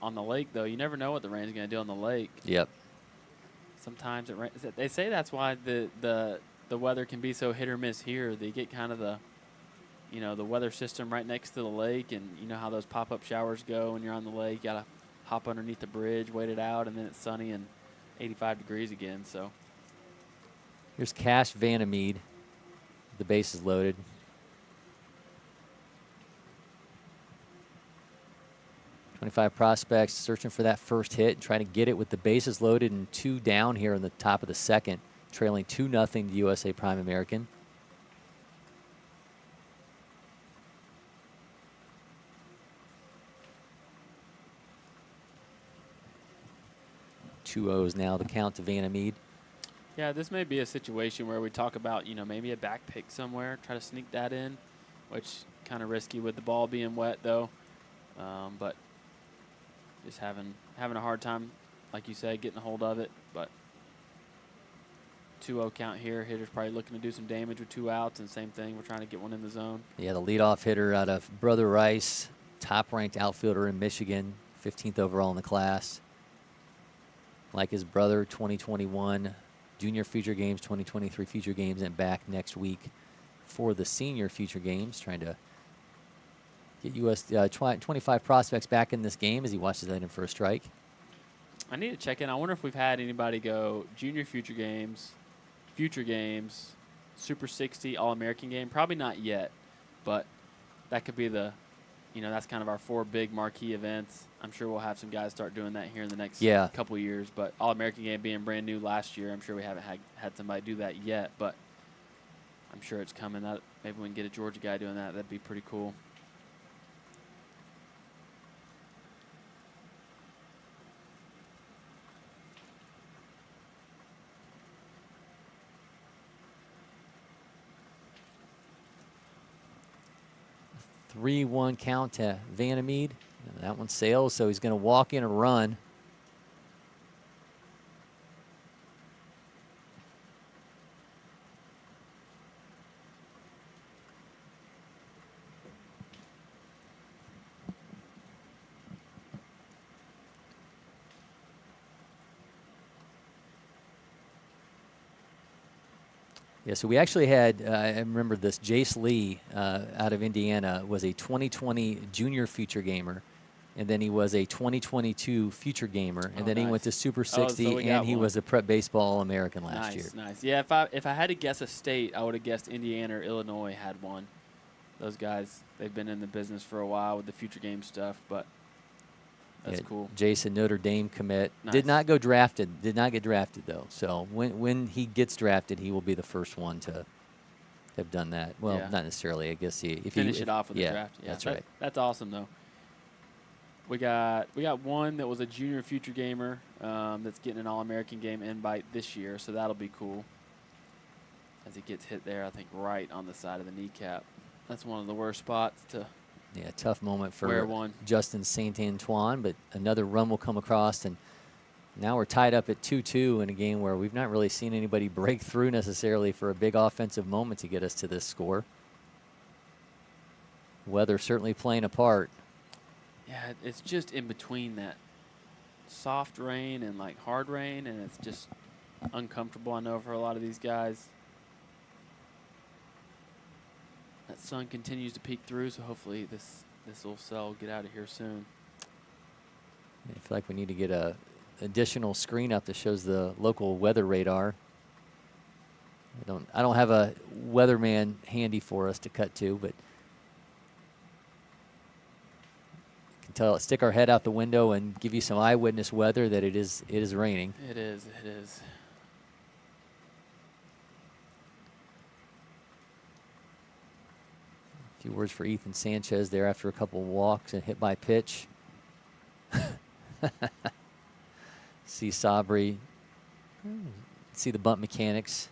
on the lake, though, you never know what the rain's going to do on the lake. Yep. Sometimes it rains. They say that's why the weather can be so hit or miss here. They get kind of the weather system right next to the lake, and you know how those pop-up showers go when you're on the lake. You got to hop underneath the bridge, wait it out, and then it's sunny and 85 degrees again. So here's Cash Vandermeed. The base is loaded. .25 prospects searching for that first hit and trying to get it with the bases loaded and 2 down here in the top of the second, trailing 2-0 to USA Prime American. Two O's now, the count to Vandermeed. Yeah, this may be a situation where we talk about, maybe a back pick somewhere, try to sneak that in, which kind of risky with the ball being wet, though. But just having a hard time, like you said, getting a hold of it. But 2-0 count here. Hitter's probably looking to do some damage with 2 outs, and same thing, we're trying to get one in the zone. Yeah, the leadoff hitter out of Brother Rice, top-ranked outfielder in Michigan, 15th overall in the class. Like his brother, 2021 Junior Future Games, 2023 Future Games, and back next week for the Senior Future Games, trying to get US 25 prospects back in this game as he watches that in for a strike. I need to check in. I wonder if we've had anybody go Junior Future Games, Super 60, All-American game. Probably not yet, but that could be that's kind of our 4 big marquee events. I'm sure we'll have some guys start doing that here in the next couple of years. But All-American game being brand new last year, I'm sure we haven't had somebody do that yet, but I'm sure it's coming. Maybe we can get a Georgia guy doing that. That'd be pretty cool. A 3-1 count to Vandermeed. That one sails, so he's going to walk in a run. Yeah, so we actually had, I remember this, Jace Lee out of Indiana was a 2020 Junior Future Gamer, and then he was a 2022 Future Gamer, and then he went to Super 60, and he was a Prep Baseball All-American last year. Nice. Yeah, if I had to guess a state, I would have guessed Indiana or Illinois had one. Those guys, they've been in the business for a while with the Future Game stuff, but that's cool. Jason, Notre Dame commit. Nice. Did not get drafted, though. So when he gets drafted, he will be the first one to have done that. Well, not necessarily. I guess if finish it off with the draft. Yeah, that's right. That's awesome, though. We got one that was a Junior Future Gamer that's getting an All-American game invite this year, so that'll be cool. As he gets hit there, I think right on the side of the kneecap. That's one of the worst spots to. Yeah, tough moment for Justin St. Antoine, but another run will come across, and Now we're tied up at 2-2 in a game where we've not really seen anybody break through necessarily for a big offensive moment to get us to this score. Weather certainly playing a part. Yeah, it's just in between that soft rain and like hard rain, and it's just uncomfortable, I know, for a lot of these guys. That sun continues to peek through, so hopefully this will sell, get out of here soon. I feel like we need to get a additional screen up that shows the local weather radar. I don't have a weatherman handy for us to cut to, but can tell, stick our head out the window and give you some eyewitness weather that it is raining. It is. A few words for Ethan Sanchez there after a couple walks and hit by pitch. See Sabri, see the bunt mechanics.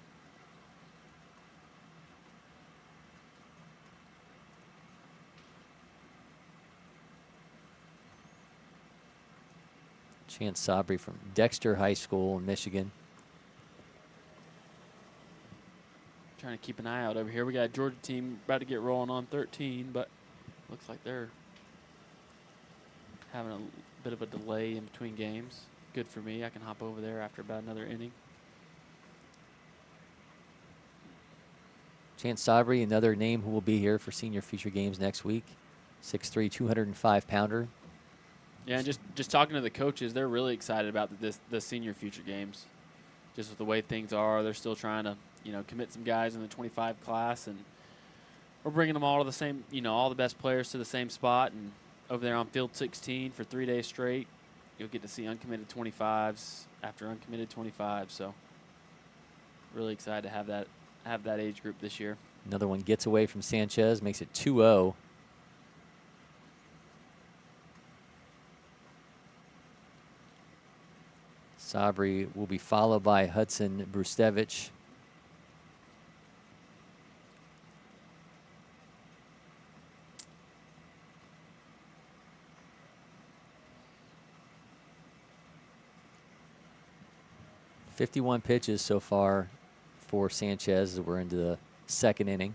Chance Sabri from Dexter High School in Michigan. Trying to keep an eye out over here. We got a Georgia team about to get rolling on 13, but looks like they're having a bit of a delay in between games. Good for me. I can hop over there after about another inning. Chance Sabri, another name who will be here for senior feature games next week. 6'3", 205-pounder. Yeah, and just talking to the coaches, they're really excited about the senior future games. Just with the way things are, they're still trying to, commit some guys in the 25 class, and we're bringing them all to the same, all the best players to the same spot. And over there on field 16 for 3 days straight, you'll get to see uncommitted 25s after uncommitted 25s. So really excited to have that age group this year. Another one gets away from Sanchez, makes it 2-0. Sabri will be followed by Hudson Brustevich. .51 pitches so far for Sanchez as we're into the second inning.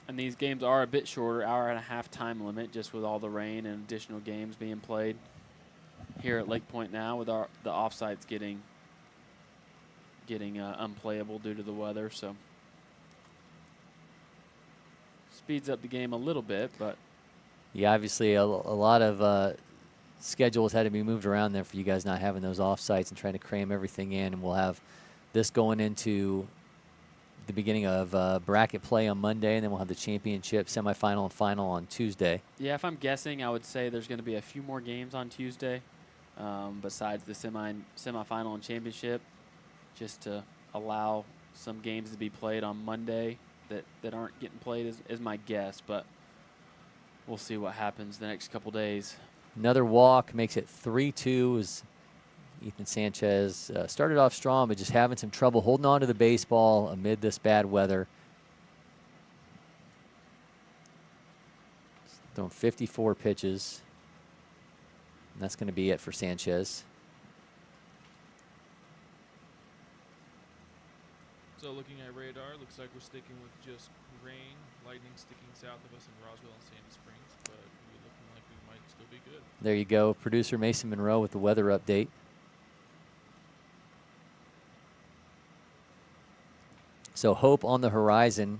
And these games are a bit shorter, hour-and-a-half time limit, just with all the rain and additional games being played here at LakePoint now, with the offsites getting unplayable due to the weather. So speeds up the game a little bit, but yeah, obviously a lot of schedules had to be moved around there for you guys not having those offsites and trying to cram everything in. And we'll have this going into the beginning of bracket play on Monday, and then we'll have the championship, semifinal, and final on Tuesday. Yeah, if I'm guessing, I would say there's going to be a few more games on Tuesday besides the semifinal and championship, just to allow some games to be played on Monday that aren't getting played is my guess, but we'll see what happens the next couple days. Another walk makes it 3-2 as Ethan Sanchez started off strong, but just having some trouble holding on to the baseball amid this bad weather. Throwing 54 pitches. And that's going to be it for Sanchez. So looking at radar, looks like we're sticking with just rain, lightning sticking south of us in Roswell and Sandy Springs, but we're looking like we might still be good. There you go. Producer Mason Monroe with the weather update. So hope on the horizon.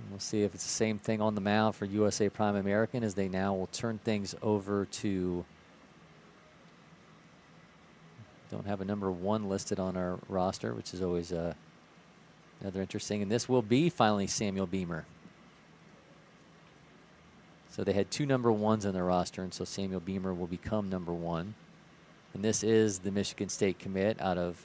We'll see if it's the same thing on the mound for USA Prime American as they now will turn things over to, don't have a number 1 listed on our roster, which is always another interesting. And this will be finally Samuel Beamer. So they had 2 number 1s on their roster, and so Samuel Beamer will become number 1. And this is the Michigan State commit out of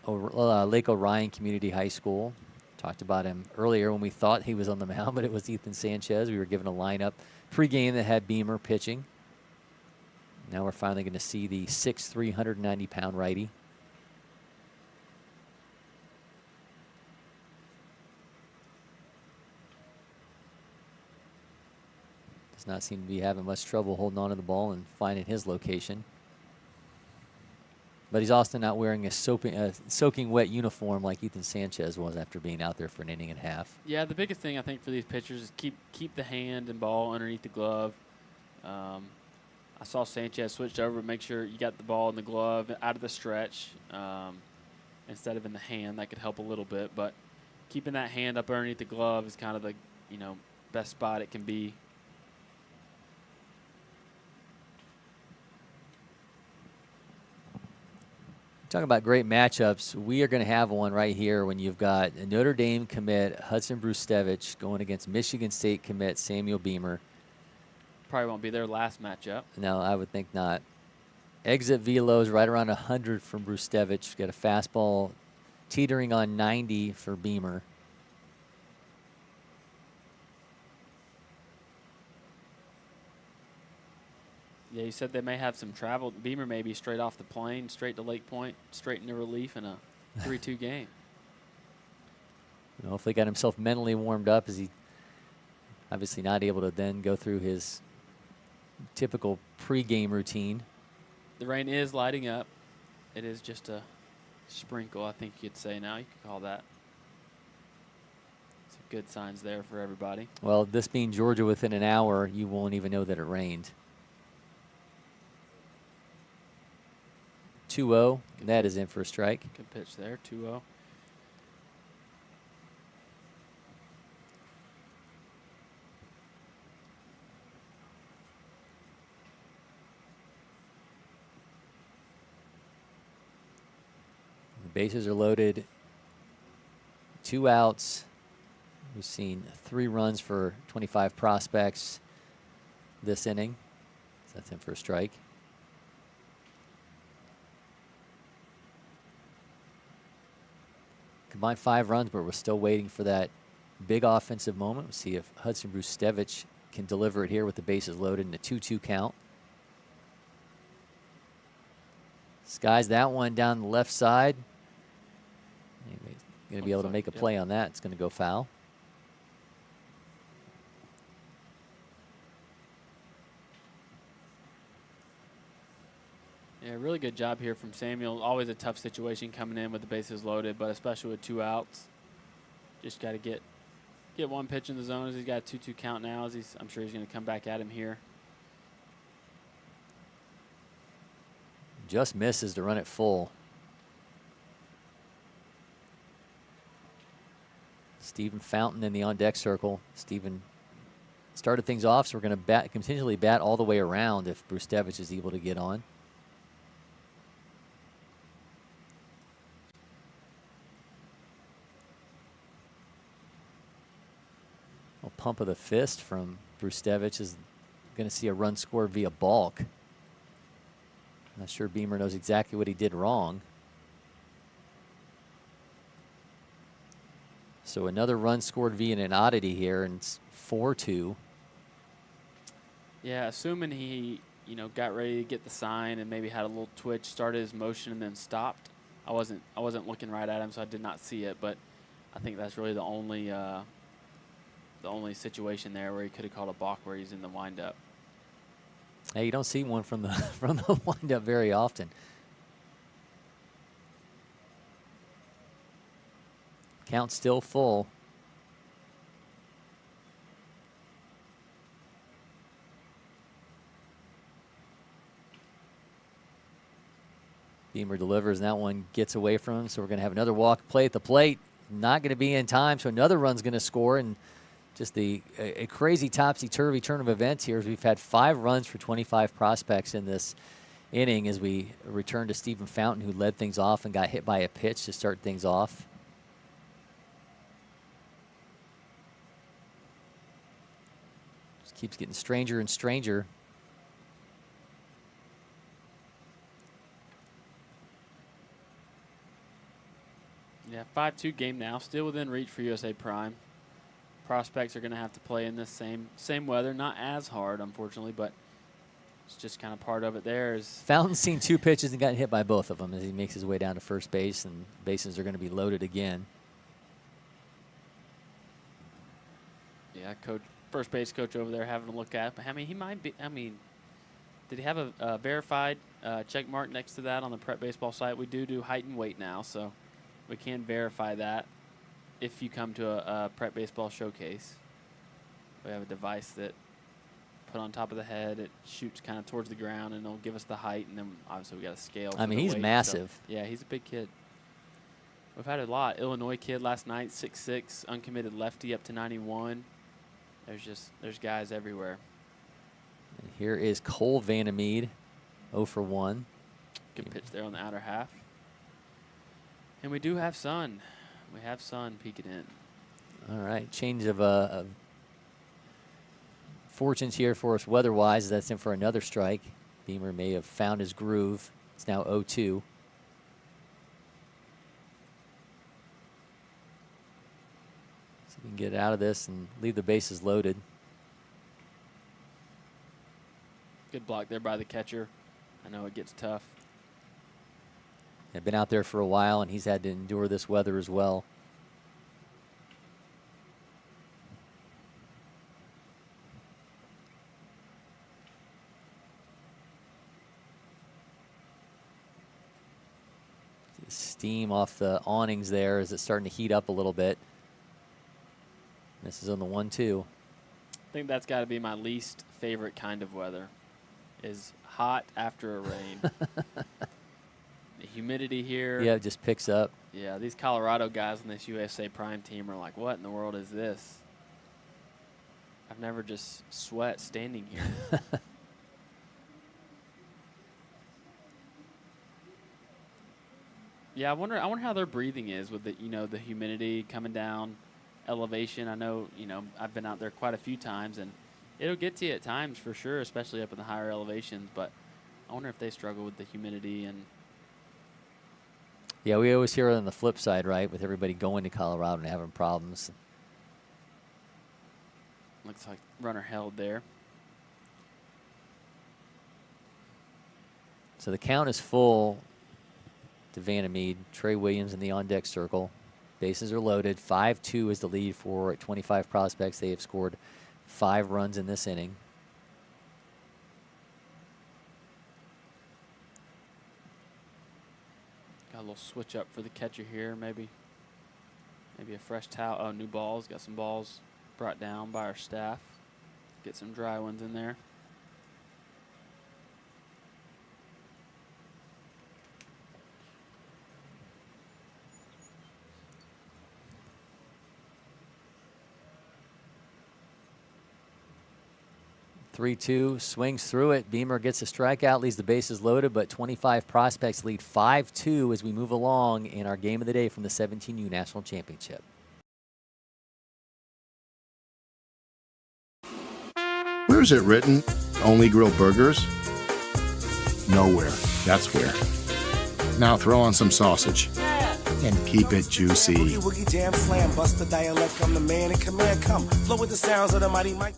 Lake Orion Community High School. Talked about him earlier when we thought he was on the mound, but it was Ethan Sanchez. We were given a lineup pregame that had Beamer pitching. Now we're finally going to see the 6'3", 190-pound righty. Does not seem to be having much trouble holding on to the ball and finding his location. But he's also not wearing a soaking wet uniform like Ethan Sanchez was after being out there for an inning and a half. Yeah, the biggest thing I think for these pitchers is keep the hand and ball underneath the glove. I saw Sanchez switched over to make sure you got the ball in the glove out of the stretch instead of in the hand. That could help a little bit, but keeping that hand up underneath the glove is kind of the best spot it can be. Talking about great matchups, we are going to have one right here when you've got a Notre Dame commit, Hudson Brustevich, going against Michigan State commit, Samuel Beamer. Probably won't be their last matchup. No, I would think not. Exit velos right around 100 from Brustevich. Got a fastball teetering on 90 for Beamer. Yeah, you said they may have some travel. Beamer may be straight off the plane, straight to LakePoint, straight into relief in a 3-2 game. Hopefully got himself mentally warmed up, as he obviously not able to then go through his typical pregame routine. The rain is lighting up. It is just a sprinkle, I think you could say now. You could call that. Some good signs there for everybody. Well, this being Georgia within an hour, you won't even know that it rained. 2-0. That is in for a strike. Good pitch there, 2-0. The bases are loaded. 2 outs. We've seen 3 runs for 25 prospects this inning. So that's in for a strike. Combined 5 runs, but we're still waiting for that big offensive moment. We'll see if Hudson Brustevich can deliver it here with the bases loaded in a 2-2 count. Skies that one down the left side. He's going to be able to make a play on that. It's going to go foul. Yeah, really good job here from Samuel. Always a tough situation coming in with the bases loaded, but especially with 2 outs. Just got to get one pitch in the zone as he's got a 2-2 count now. I'm sure he's going to come back at him here. Just misses to run it full. Stephen Fountain in the on-deck circle. Stephen started things off, so we're going to continually bat all the way around if Brustevich is able to get on. Pump of the fist from Brustevich is going to see a run scored via balk. Not sure Beamer knows exactly what he did wrong. So another run scored via an oddity here, and it's 4-2. Yeah, assuming he, got ready to get the sign and maybe had a little twitch, started his motion and then stopped. I wasn't looking right at him, so I did not see it, but I think that's really the only situation there where he could have called a balk where he's in the windup. Hey, you don't see one from the from the windup very often. Count still full. Beamer delivers, and that one gets away from him, so we're going to have another walk play at the plate. Not going to be in time, so another run's going to score, and just a crazy topsy-turvy turn of events here as we've had 5 runs for 25 prospects in this inning as we return to Stephen Fountain, who led things off and got hit by a pitch to start things off. Just keeps getting stranger and stranger. Yeah, 5-2 game now, still within reach for USA Prime. Prospects are going to have to play in this same weather. Not as hard, unfortunately, but it's just kind of part of it there. Fountain's seen 2 pitches and got hit by both of them as he makes his way down to first base, and bases are going to be loaded again. Yeah, first base coach over there having a look at. But I mean, he might be. I mean, did he have a verified check mark next to that on the Prep Baseball site? We do height and weight now, so we can verify that if you come to a Prep Baseball showcase. We have a device that put on top of the head. It shoots kind of towards the ground, and it'll give us the height, and then obviously we got a scale. I mean, he's massive. So, yeah, he's a big kid. We've had a lot. Illinois kid last night, 6'6", uncommitted lefty up to 91. There's guys everywhere. And here is Cole Vandermeed, 0 for 1. Good pitch there on the outer half. And we do have sun. We have sun peeking in. All right, change of fortunes here for us weather-wise. That's in for another strike. Beamer may have found his groove. It's now 0-2. See if we can get out of this and leave the bases loaded. Good block there by the catcher. I know it gets tough. I've been out there for a while, and he's had to endure this weather as well. Steam off the awnings there as it's starting to heat up a little bit. This is on the 1-2. I think that's got to be my least favorite kind of weather, is hot after a rain. The humidity here. Yeah, it just picks up. Yeah, these Colorado guys on this USA Prime team are like, what in the world is this? I've never just sweat standing here. Yeah, I wonder how their breathing is with the the humidity coming down, elevation. I know I've been out there quite a few times, and it'll get to you at times for sure, especially up in the higher elevations. But I wonder if they struggle with the humidity. And yeah, we always hear it on the flip side, right? With everybody going to Colorado and having problems. Looks like runner held there. So the count is full to Vandermeed. Trey Williams in the on-deck circle. Bases are loaded. 5-2 is the lead for 25 prospects. They have scored 5 runs in this inning. Got a little switch up for the catcher here, maybe a fresh towel. Oh, new balls. Got some balls brought down by our staff. Get some dry ones in there. (3-2) swings through it. Beamer gets a strikeout, leaves the bases loaded, but 25 prospects lead 5-2 as we move along in our game of the day from the 17U National Championship. Where's it written? Only grill burgers? Nowhere. That's where. Now throw on some sausage. And keep it juicy. Boogie, woogie, jam, slam, bust the dialect. I'm the man in command. Come, flow with the sounds of the mighty Mike.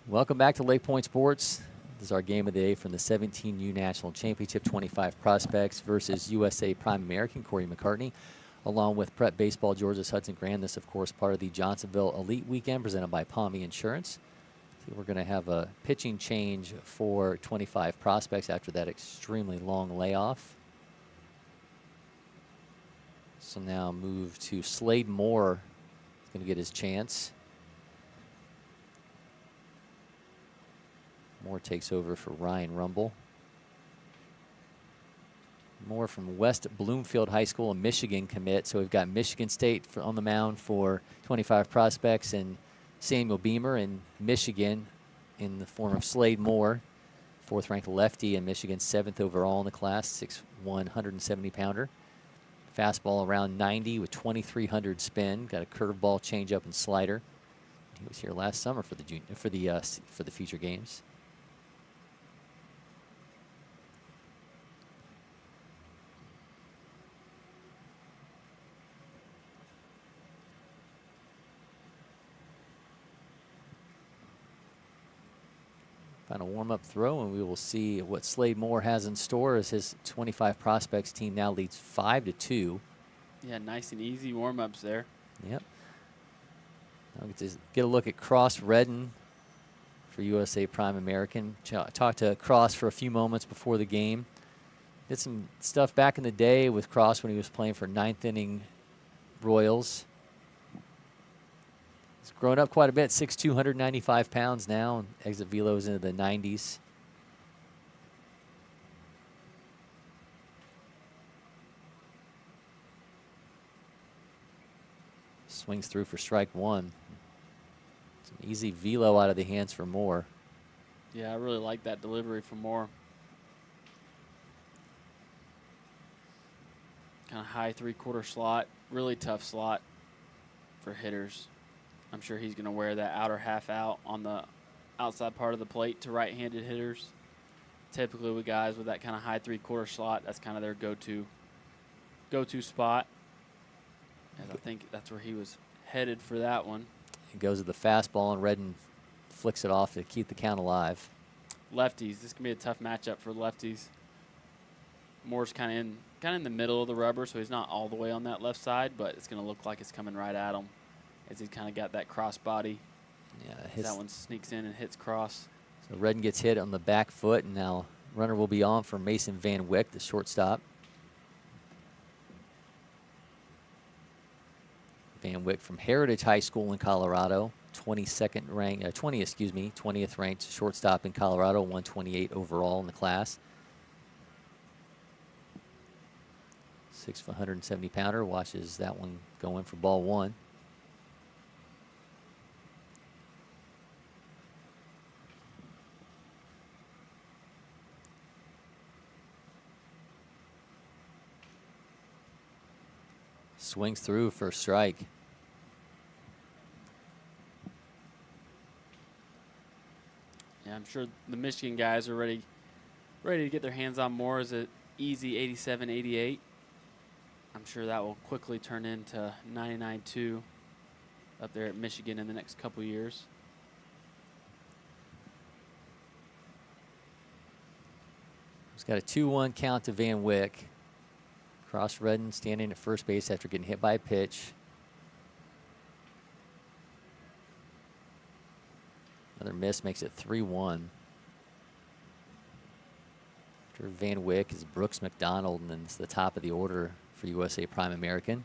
Welcome back to LakePoint Sports. This is our game of the day from the 17U National Championship. 25 prospects versus USA Prime American Cory McCartney, along with Prep Baseball Georgia's Hudson Grand. This, of course, part of the Johnsonville Elite Weekend presented by Palmy Insurance. So we're going to have a pitching change for 25 prospects after that extremely long layoff. So now move to Slade Moore. He's going to get his chance. Moore takes over for Ryan Rumble. Moore from West Bloomfield High School in Michigan commit. So we've got Michigan State on the mound for 25 prospects, and Samuel Beamer in Michigan in the form of Slade Moore, 4th-ranked lefty in Michigan, 7th overall in the class, 6'1", 170-pounder. Fastball around 90 with 2,300 spin. Got a curveball, changeup, and slider. He was here last summer for the Future Games. Final warm-up throw, and we will see what Slade Moore has in store as his 25 prospects team now leads 5-2. Yeah, nice and easy warm-ups there. Yep. Now we get a look at Cross Redden for USA Prime American. Talked to Cross for a few moments before the game. Did some stuff back in the day with Cross when he was playing for 9th inning Royals. He's grown up quite a bit, 6'2", 295 pounds now, and exit velos into the 90s. Swings through for strike one. Some easy velo out of the hands for Moore. Yeah, I really like that delivery from Moore. Kind of high 3/4 slot, really tough slot for hitters. I'm sure he's going to wear that outer half out on the outside part of the plate to right-handed hitters. Typically with guys with that kind of high 3/4 slot, that's kind of their go-to spot. And I think that's where he was headed for that one. He goes to the fastball, and Redden flicks it off to keep the count alive. Lefties, this can be a tough matchup for lefties. Moore's kind of in the middle of the rubber, so he's not all the way on that left side, but it's going to look like it's coming right at him as he's kind of got that cross body. Yeah, that one sneaks in and hits cross. So Redden gets hit on the back foot, and now runner will be on for Mason Van Wyck, the shortstop. Van Wyck from Heritage High School in Colorado, 20th ranked shortstop in Colorado, 128 overall in the class. 6', 170-pounder, watches that one go in for ball one. Swings through for a strike. Yeah, I'm sure the Michigan guys are ready to get their hands on Moore as an easy 87-88. I'm sure that will quickly turn into 99-2 up there at Michigan in the next couple years. He's got a 2-1 count to Van Wyck. Cross Redden standing at first base after getting hit by a pitch. Another miss makes it 3-1. After Van Wyck is Brooks McDonald, and then it's the top of the order for USA Prime American.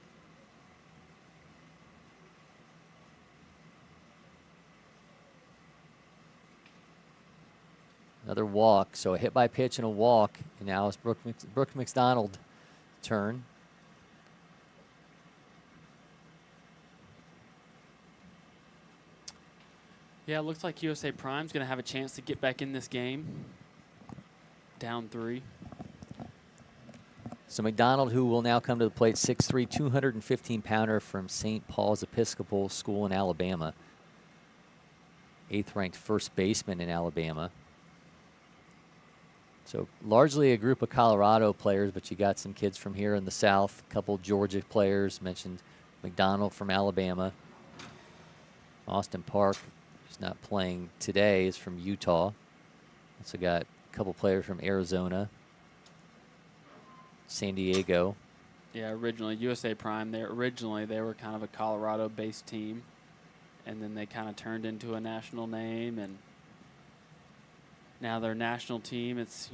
Another walk, so a hit by pitch and a walk, and now it's Brooks McDonald turn. Yeah, it looks like USA Prime's going to have a chance to get back in this game. Down 3. So McDonald, who will now come to the plate, 6'3", 215-pounder from St. Paul's Episcopal School in Alabama. 8th-ranked first baseman in Alabama. So largely a group of Colorado players, but you got some kids from here in the South, a couple Georgia players, mentioned McDonald from Alabama. Austin Park, who's not playing today, is from Utah. Also got a couple players from Arizona, San Diego. Yeah, originally USA Prime, they were kind of a Colorado-based team, and then they kind of turned into a national name, and now their national team, it's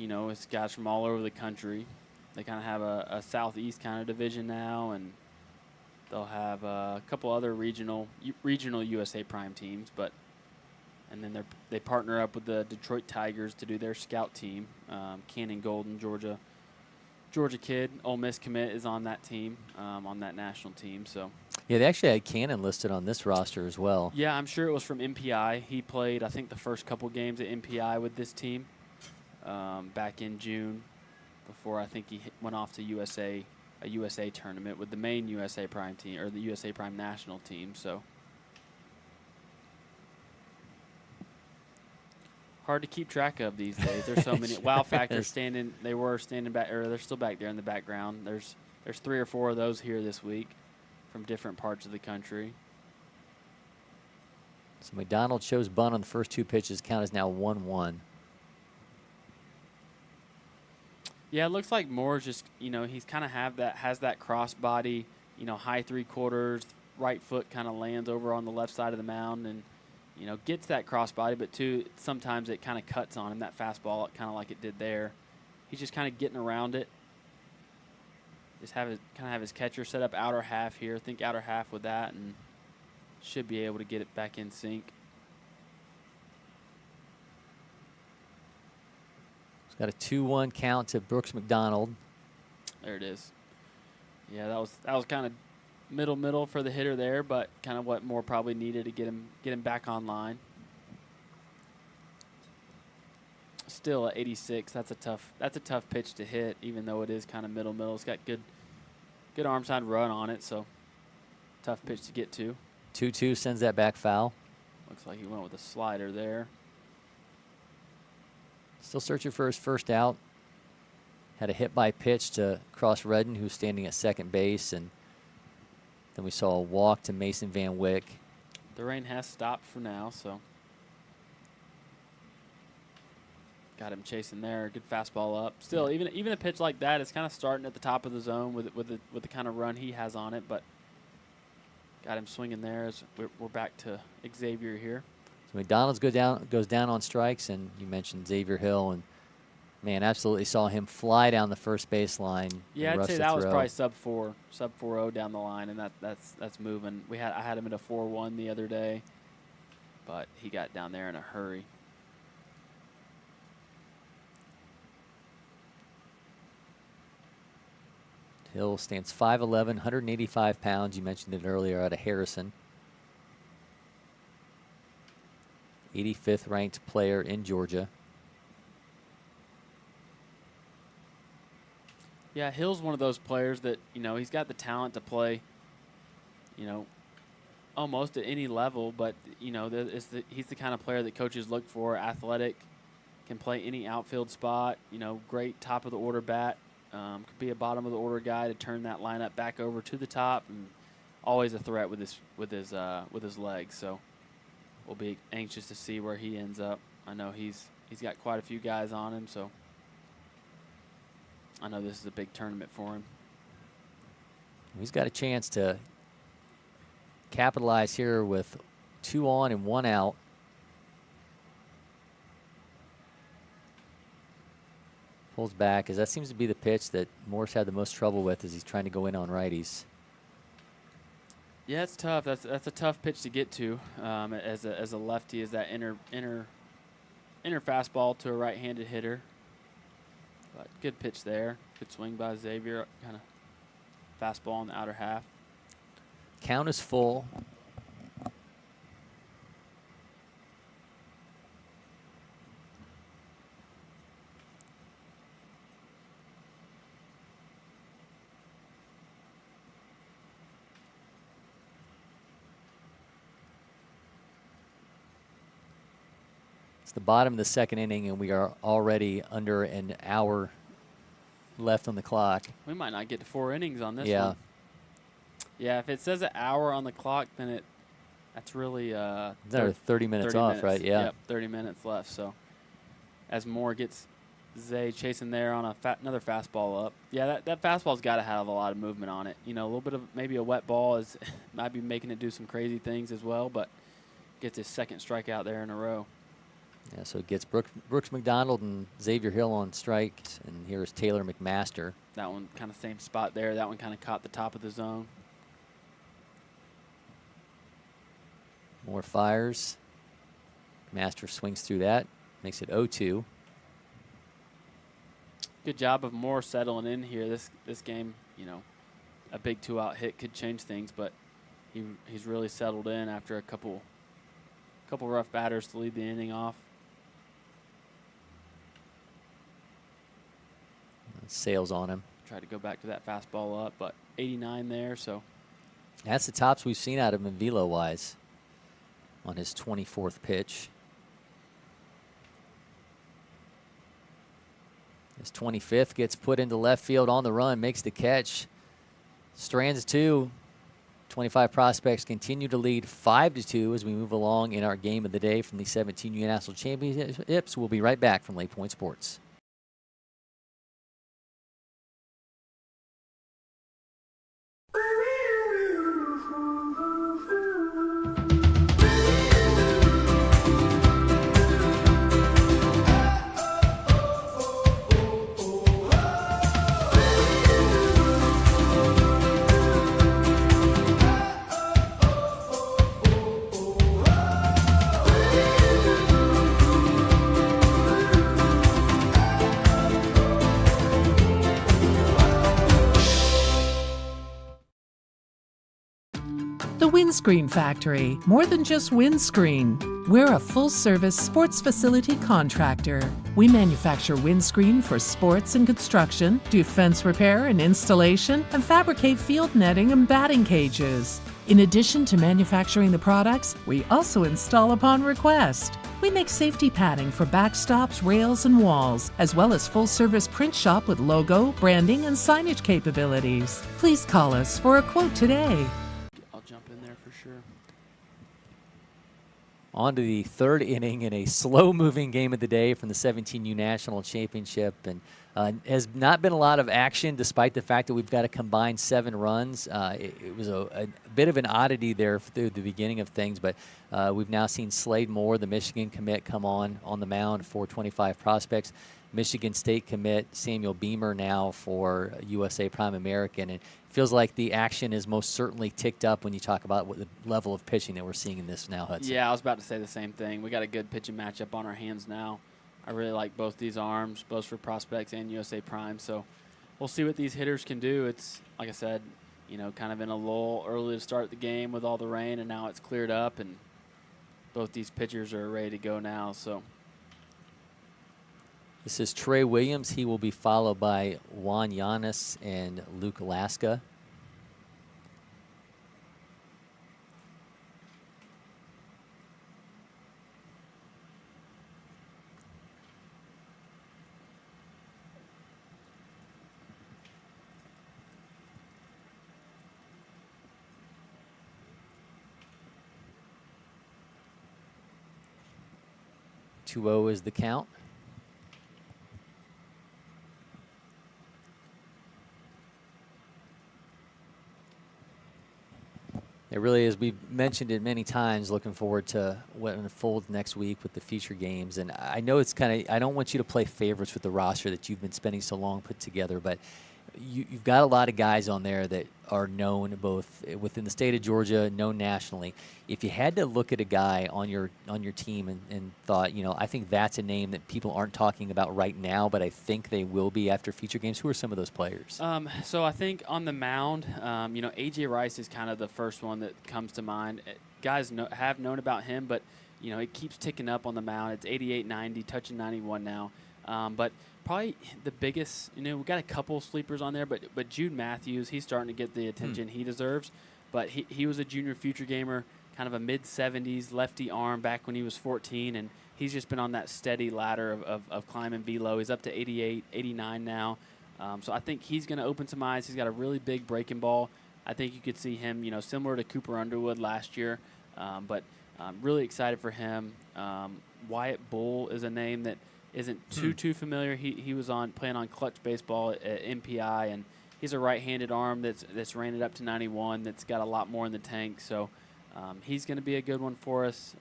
guys from all over the country. They kind of have a southeast kind of division now, and they'll have a couple other regional USA Prime teams, and then they partner up with the Detroit Tigers to do their scout team. Cannon Golden, Georgia kid, Ole Miss commit is on that team, on that national team. So yeah, they actually had Cannon listed on this roster as well. yeah, I'm sure it was from MPI. He played, I think, the first couple games at MPI with this team back in June, before I think he went off to a USA tournament with the main USA Prime team, or the USA Prime national team. So hard to keep track of these days. There's so many. Wow Factor standing. They were standing back, or they're still back there in the background. There's 3 or 4 of those here this week from different parts of the country. So McDonald shows bunt on the first 2 pitches. Count is now 1-1. Yeah, it looks like Moore's just, he's kind of has that cross body, high 3/4, right foot kind of lands over on the left side of the mound and, gets that cross body, but sometimes it kind of cuts on him, that fastball, kind of like it did there. He's just kind of getting around it. Just kind of have his catcher set up outer half here. Think outer half with that, and should be able to get it back in sync. He's got a 2-1 count to Brooks McDonald. There it is. Yeah, that was kind of middle for the hitter there, but kind of what Moore probably needed to get him back online. Still at 86, that's a tough pitch to hit, even though it is kind of middle. It's got good arm side run on it, so tough pitch to get to. 2-2 sends that back foul. Looks like he went with a slider there. Still searching for his first out. Had a hit by pitch to Cross Redden, who's standing at second base, and then we saw a walk to Mason Van Wyck. The rain has stopped for now, so got him chasing there. Good fastball up. Still, even a pitch like that, it's kind of starting at the top of the zone with the kind of run he has on it, but got him swinging there as we're back to Xavier here. So McDonald's goes down on strikes, and you mentioned Xavier Hill, and man, absolutely saw him fly down the first baseline. Yeah, I'd say that was probably sub 4.0 down the line, and that's moving. I had him at a 4.1 the other day, but he got down there in a hurry. Hill stands 5'11", 185 pounds. You mentioned it earlier, out of Harrison. 85th ranked player in Georgia. Yeah, Hill's one of those players that, he's got the talent to play, almost at any level, but, he's the kind of player that coaches look for, athletic, can play any outfield spot, great top of the order bat, could be a bottom of the order guy to turn that lineup back over to the top, and always a threat with his legs. So we'll be anxious to see where he ends up. I know he's got quite a few guys on him, so I know this is a big tournament for him. He's got a chance to capitalize here with 2 on and 1 out. Pulls back, as that seems to be the pitch that Morse had the most trouble with as he's trying to go in on righties. Yeah, it's tough. That's a tough pitch to get to as a lefty. Is that inner fastball to a right-handed hitter? But good pitch there. Good swing by Xavier. Kind of fastball in the outer half. Count is full. It's the bottom of the second inning, and we are already under an hour left on the clock. We might not get to 4 innings on this yeah. one. Yeah, if it says an hour on the clock, then that's really another 30 minutes off, right? Yeah. Yep, 30 minutes left. So as Moore gets Zay chasing there on another fastball up. Yeah, that fastball's got to have a lot of movement on it. A little bit of maybe a wet ball might be making it do some crazy things as well, but gets his second strikeout there in a row. Yeah, so it gets Brooks McDonald and Xavier Hill on strikes, and here's Taylor McMaster. That one kind of same spot there. That one kind of caught the top of the zone. Moore fires. Master swings through that, makes it 0-2. Good job of Moore settling in here. This game, a big 2-out hit could change things, but he's really settled in after a couple rough batters to lead the inning off. Sails on him. Tried to go back to that fastball up, but 89 there, so. That's the tops we've seen out of him velo-wise on his 24th pitch. His 25th gets put into left field on the run, makes the catch. Strands 2. 25 prospects continue to lead 5-2 as we move along in our game of the day from the 17U National Championships. We'll be right back from LakePoint Sports. The Windscreen Factory, more than just windscreen. We're a full-service sports facility contractor. We manufacture windscreen for sports and construction, do fence repair and installation, and fabricate field netting and batting cages. In addition to manufacturing the products, we also install upon request. We make safety padding for backstops, rails, and walls, as well as full-service print shop with logo, branding, and signage capabilities. Please call us for a quote today. On to the third inning in a slow-moving game of the day from the 17U National Championship. And has not been a lot of action despite the fact that we've got a combined 7 runs. It was a bit of an oddity there through the beginning of things, but we've now seen Slade Moore, the Michigan commit, come on the mound for 25 prospects. Michigan State commit Samuel Beamer now for USA Prime American. And it feels like the action is most certainly ticked up when you talk about what the level of pitching that we're seeing in this now, Hudson. Yeah, I was about to say the same thing. We got a good pitching matchup on our hands now. I really like both these arms, both for prospects and USA Prime. So we'll see what these hitters can do. It's, like I said, kind of in a lull early to start the game with all the rain, and now it's cleared up, and both these pitchers are ready to go now. So this is Trey Williams. He will be followed by Juan Yanis and Luke Alaska. (2-0) is the count. It really is. We've mentioned it many times, looking forward to what unfolds next week with the future games. And I know it's kind of, I don't want you to play favorites with the roster that you've been spending so long put together, but you've got a lot of guys on there that are known both within the state of Georgia, known nationally. If you had to look at a guy on your team and thought, I think that's a name that people aren't talking about right now, but I think they will be after future games, who are some of those players? So I think on the mound, A.J. Rice is kind of the first one that comes to mind. Guys have known about him, but, it keeps ticking up on the mound. It's 88, 90, touching 91 now. But probably the biggest, we've got a couple sleepers on there, but Jude Matthews, he's starting to get the attention he deserves. But he was a junior future gamer, kind of a mid-70s lefty arm back when he was 14, and he's just been on that steady ladder of climbing below. He's up to 88, 89 now. So I think he's going to open some eyes. He's got a really big breaking ball. I think you could see him, similar to Cooper Underwood last year. But I'm really excited for him. Wyatt Bull is a name that isn't too familiar. He was playing on clutch baseball at MPI, and he's a right-handed arm that's ran it up to 91. That's got a lot more in the tank. So he's going to be a good one for us.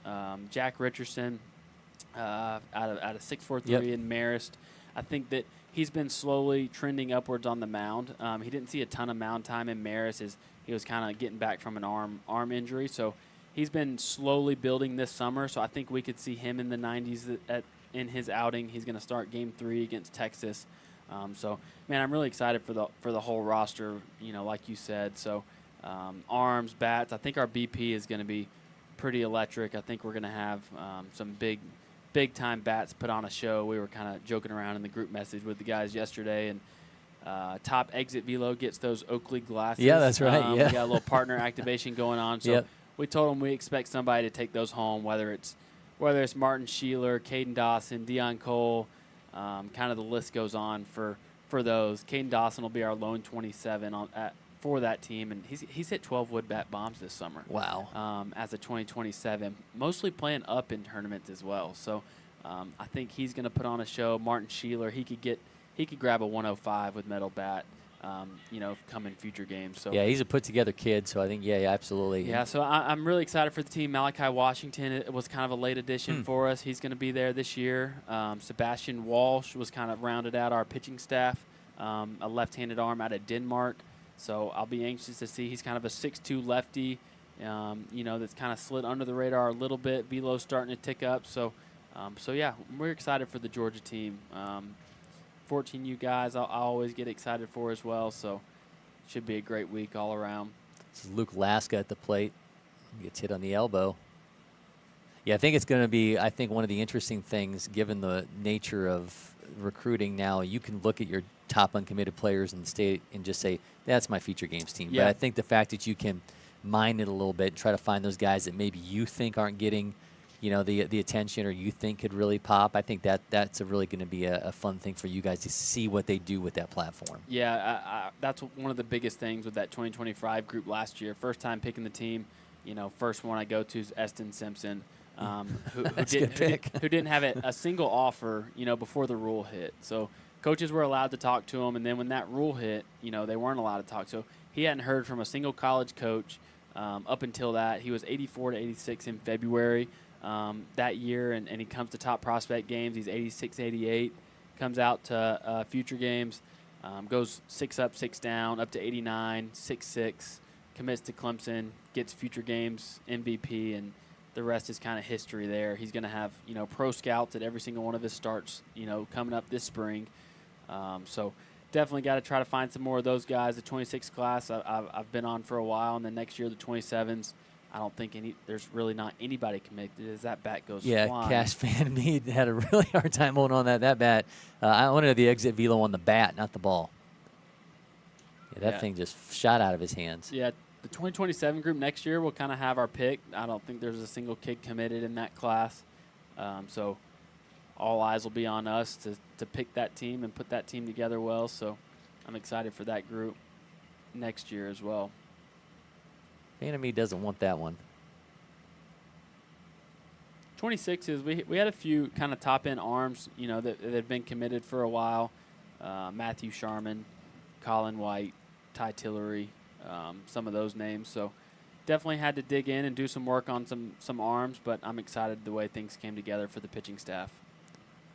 Jack Richardson out of 643 in Marist. I think that he's been slowly trending upwards on the mound. He didn't see a ton of mound time in Marist as he was kind of getting back from an arm injury. So he's been slowly building this summer. So I think we could see him in the 90s in his outing. He's going to start Game 3 against Texas. So, man, I'm really excited for the whole roster, like you said. So, arms, bats. I think our BP is going to be pretty electric. I think we're going to have some big-time bats put on a show. We were kind of joking around in the group message with the guys yesterday, and Top Exit Velo gets those Oakley glasses. Yeah, that's right. We got a little partner activation going on. So we told them we expect somebody to take those home, whether it's Martin Sheeler, Caden Dawson, Deion Cole, kind of the list goes on for those. Caden Dawson will be our lone 27 for that team, and he's hit 12 wood bat bombs this summer. Wow. As a 2027, mostly playing up in tournaments as well. So I think he's going to put on a show. Martin Sheeler, he could grab a 105 with metal bat. Come in future games. So yeah, he's a put-together kid, so I think, yeah, absolutely. Yeah, so I'm really excited for the team. Malachi Washington, it was kind of a late addition for us. He's going to be there this year. Sebastian Walsh was kind of rounded out our pitching staff, a left-handed arm out of Denmark. So I'll be anxious to see. He's kind of a 6'2 lefty, that's kind of slid under the radar a little bit. Velo's starting to tick up. So yeah, we're excited for the Georgia team. 14U guys I always get excited for as well, so should be a great week all around. This is Luke Laska at the plate. Gets hit on the elbow. Yeah, I think it's going to be, one of the interesting things, given the nature of recruiting now, you can look at your top uncommitted players in the state and just say, that's my future games team. Yeah. But I think the fact that you can mine it a little bit and try to find those guys that maybe you think aren't getting the attention or you think could really pop, I think that's really going to be a fun thing for you guys to see what they do with that platform. Yeah, that's one of the biggest things with that 2025 group last year. First time picking the team, first one I go to is Eston Simpson, who didn't have a single offer, before the rule hit. So coaches were allowed to talk to him, and then when that rule hit, they weren't allowed to talk. So he hadn't heard from a single college coach up until that. He was 84 to 86 in February. That year, and he comes to top prospect games. He's 86, 88, comes out to future games, goes 6 up, 6 down, up to 89, 6'6", commits to Clemson, gets future games MVP, and the rest is kind of history there. He's going to have, pro scouts at every single one of his starts, coming up this spring. So definitely got to try to find some more of those guys. The 26 class I've been on for a while, and then next year the 27s. I don't think there's really not anybody connected as that bat goes flying. Yeah, Cash Fan me had a really hard time holding on that bat. I wanted the exit velo on the bat, not the ball. Yeah, that thing just shot out of his hands. Yeah, the 2027 group next year will kind of have our pick. I don't think there's a single kid committed in that class. So all eyes will be on us to pick that team and put that team together well. So I'm excited for that group next year as well. Enemy doesn't want that one. 26s, we had a few kind of top-end arms, that had been committed for a while. Matthew Sharman, Colin White, Ty Tillery, some of those names. So definitely had to dig in and do some work on some arms, but I'm excited the way things came together for the pitching staff.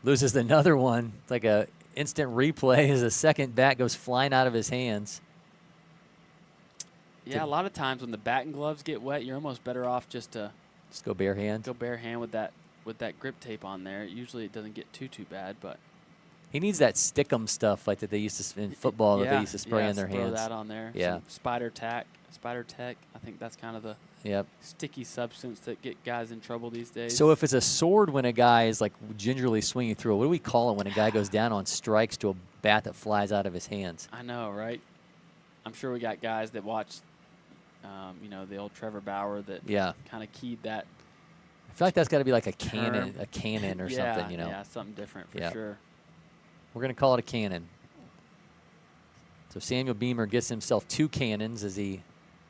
Loses another one. It's like a instant replay as a second bat goes flying out of his hands. Yeah, a lot of times when the bat and gloves get wet, you're almost better off just go bare hand. Go bare hand with that grip tape on there. Usually it doesn't get too bad, but he needs that stickum stuff like that they used to in football that they used to spray in their hands. Throw that on there. Yeah. Some Spider Tech. I think that's kind of the sticky substance that get guys in trouble these days. So if it's a sword when a guy is like gingerly swinging through it, what do we call it when a guy goes down on strikes to a bat that flies out of his hands? I know, right? I'm sure we got guys that watch. The old Trevor Bauer that kind of keyed that. I feel like that's got to be like a cannon or something, Yeah, something different for sure. We're going to call it a cannon. So Samuel Beamer gets himself 2 cannons as he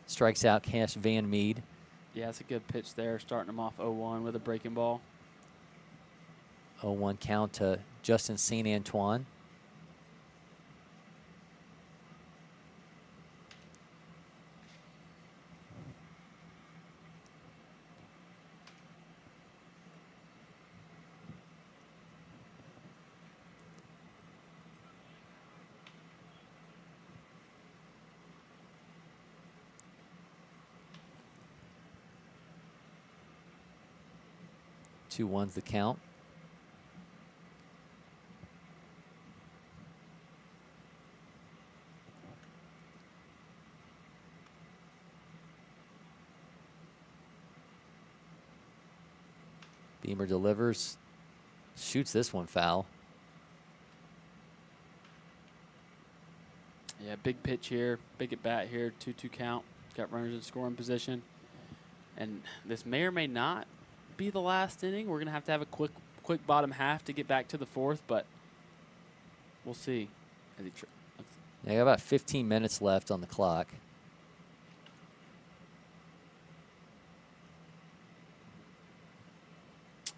strikes out Cash Van Meade. Yeah, it's a good pitch there, starting him off 0-1 with a breaking ball. 0-1 count to Justin St. Antoine. Two ones the count. Beamer delivers, shoots this one foul. Yeah, big pitch here, big at bat here, 2-2 count. Got runners in scoring position. And this may or may not be the last inning. We're going to have a quick bottom half to get back to the fourth, but we'll see. They got about 15 minutes left on the clock.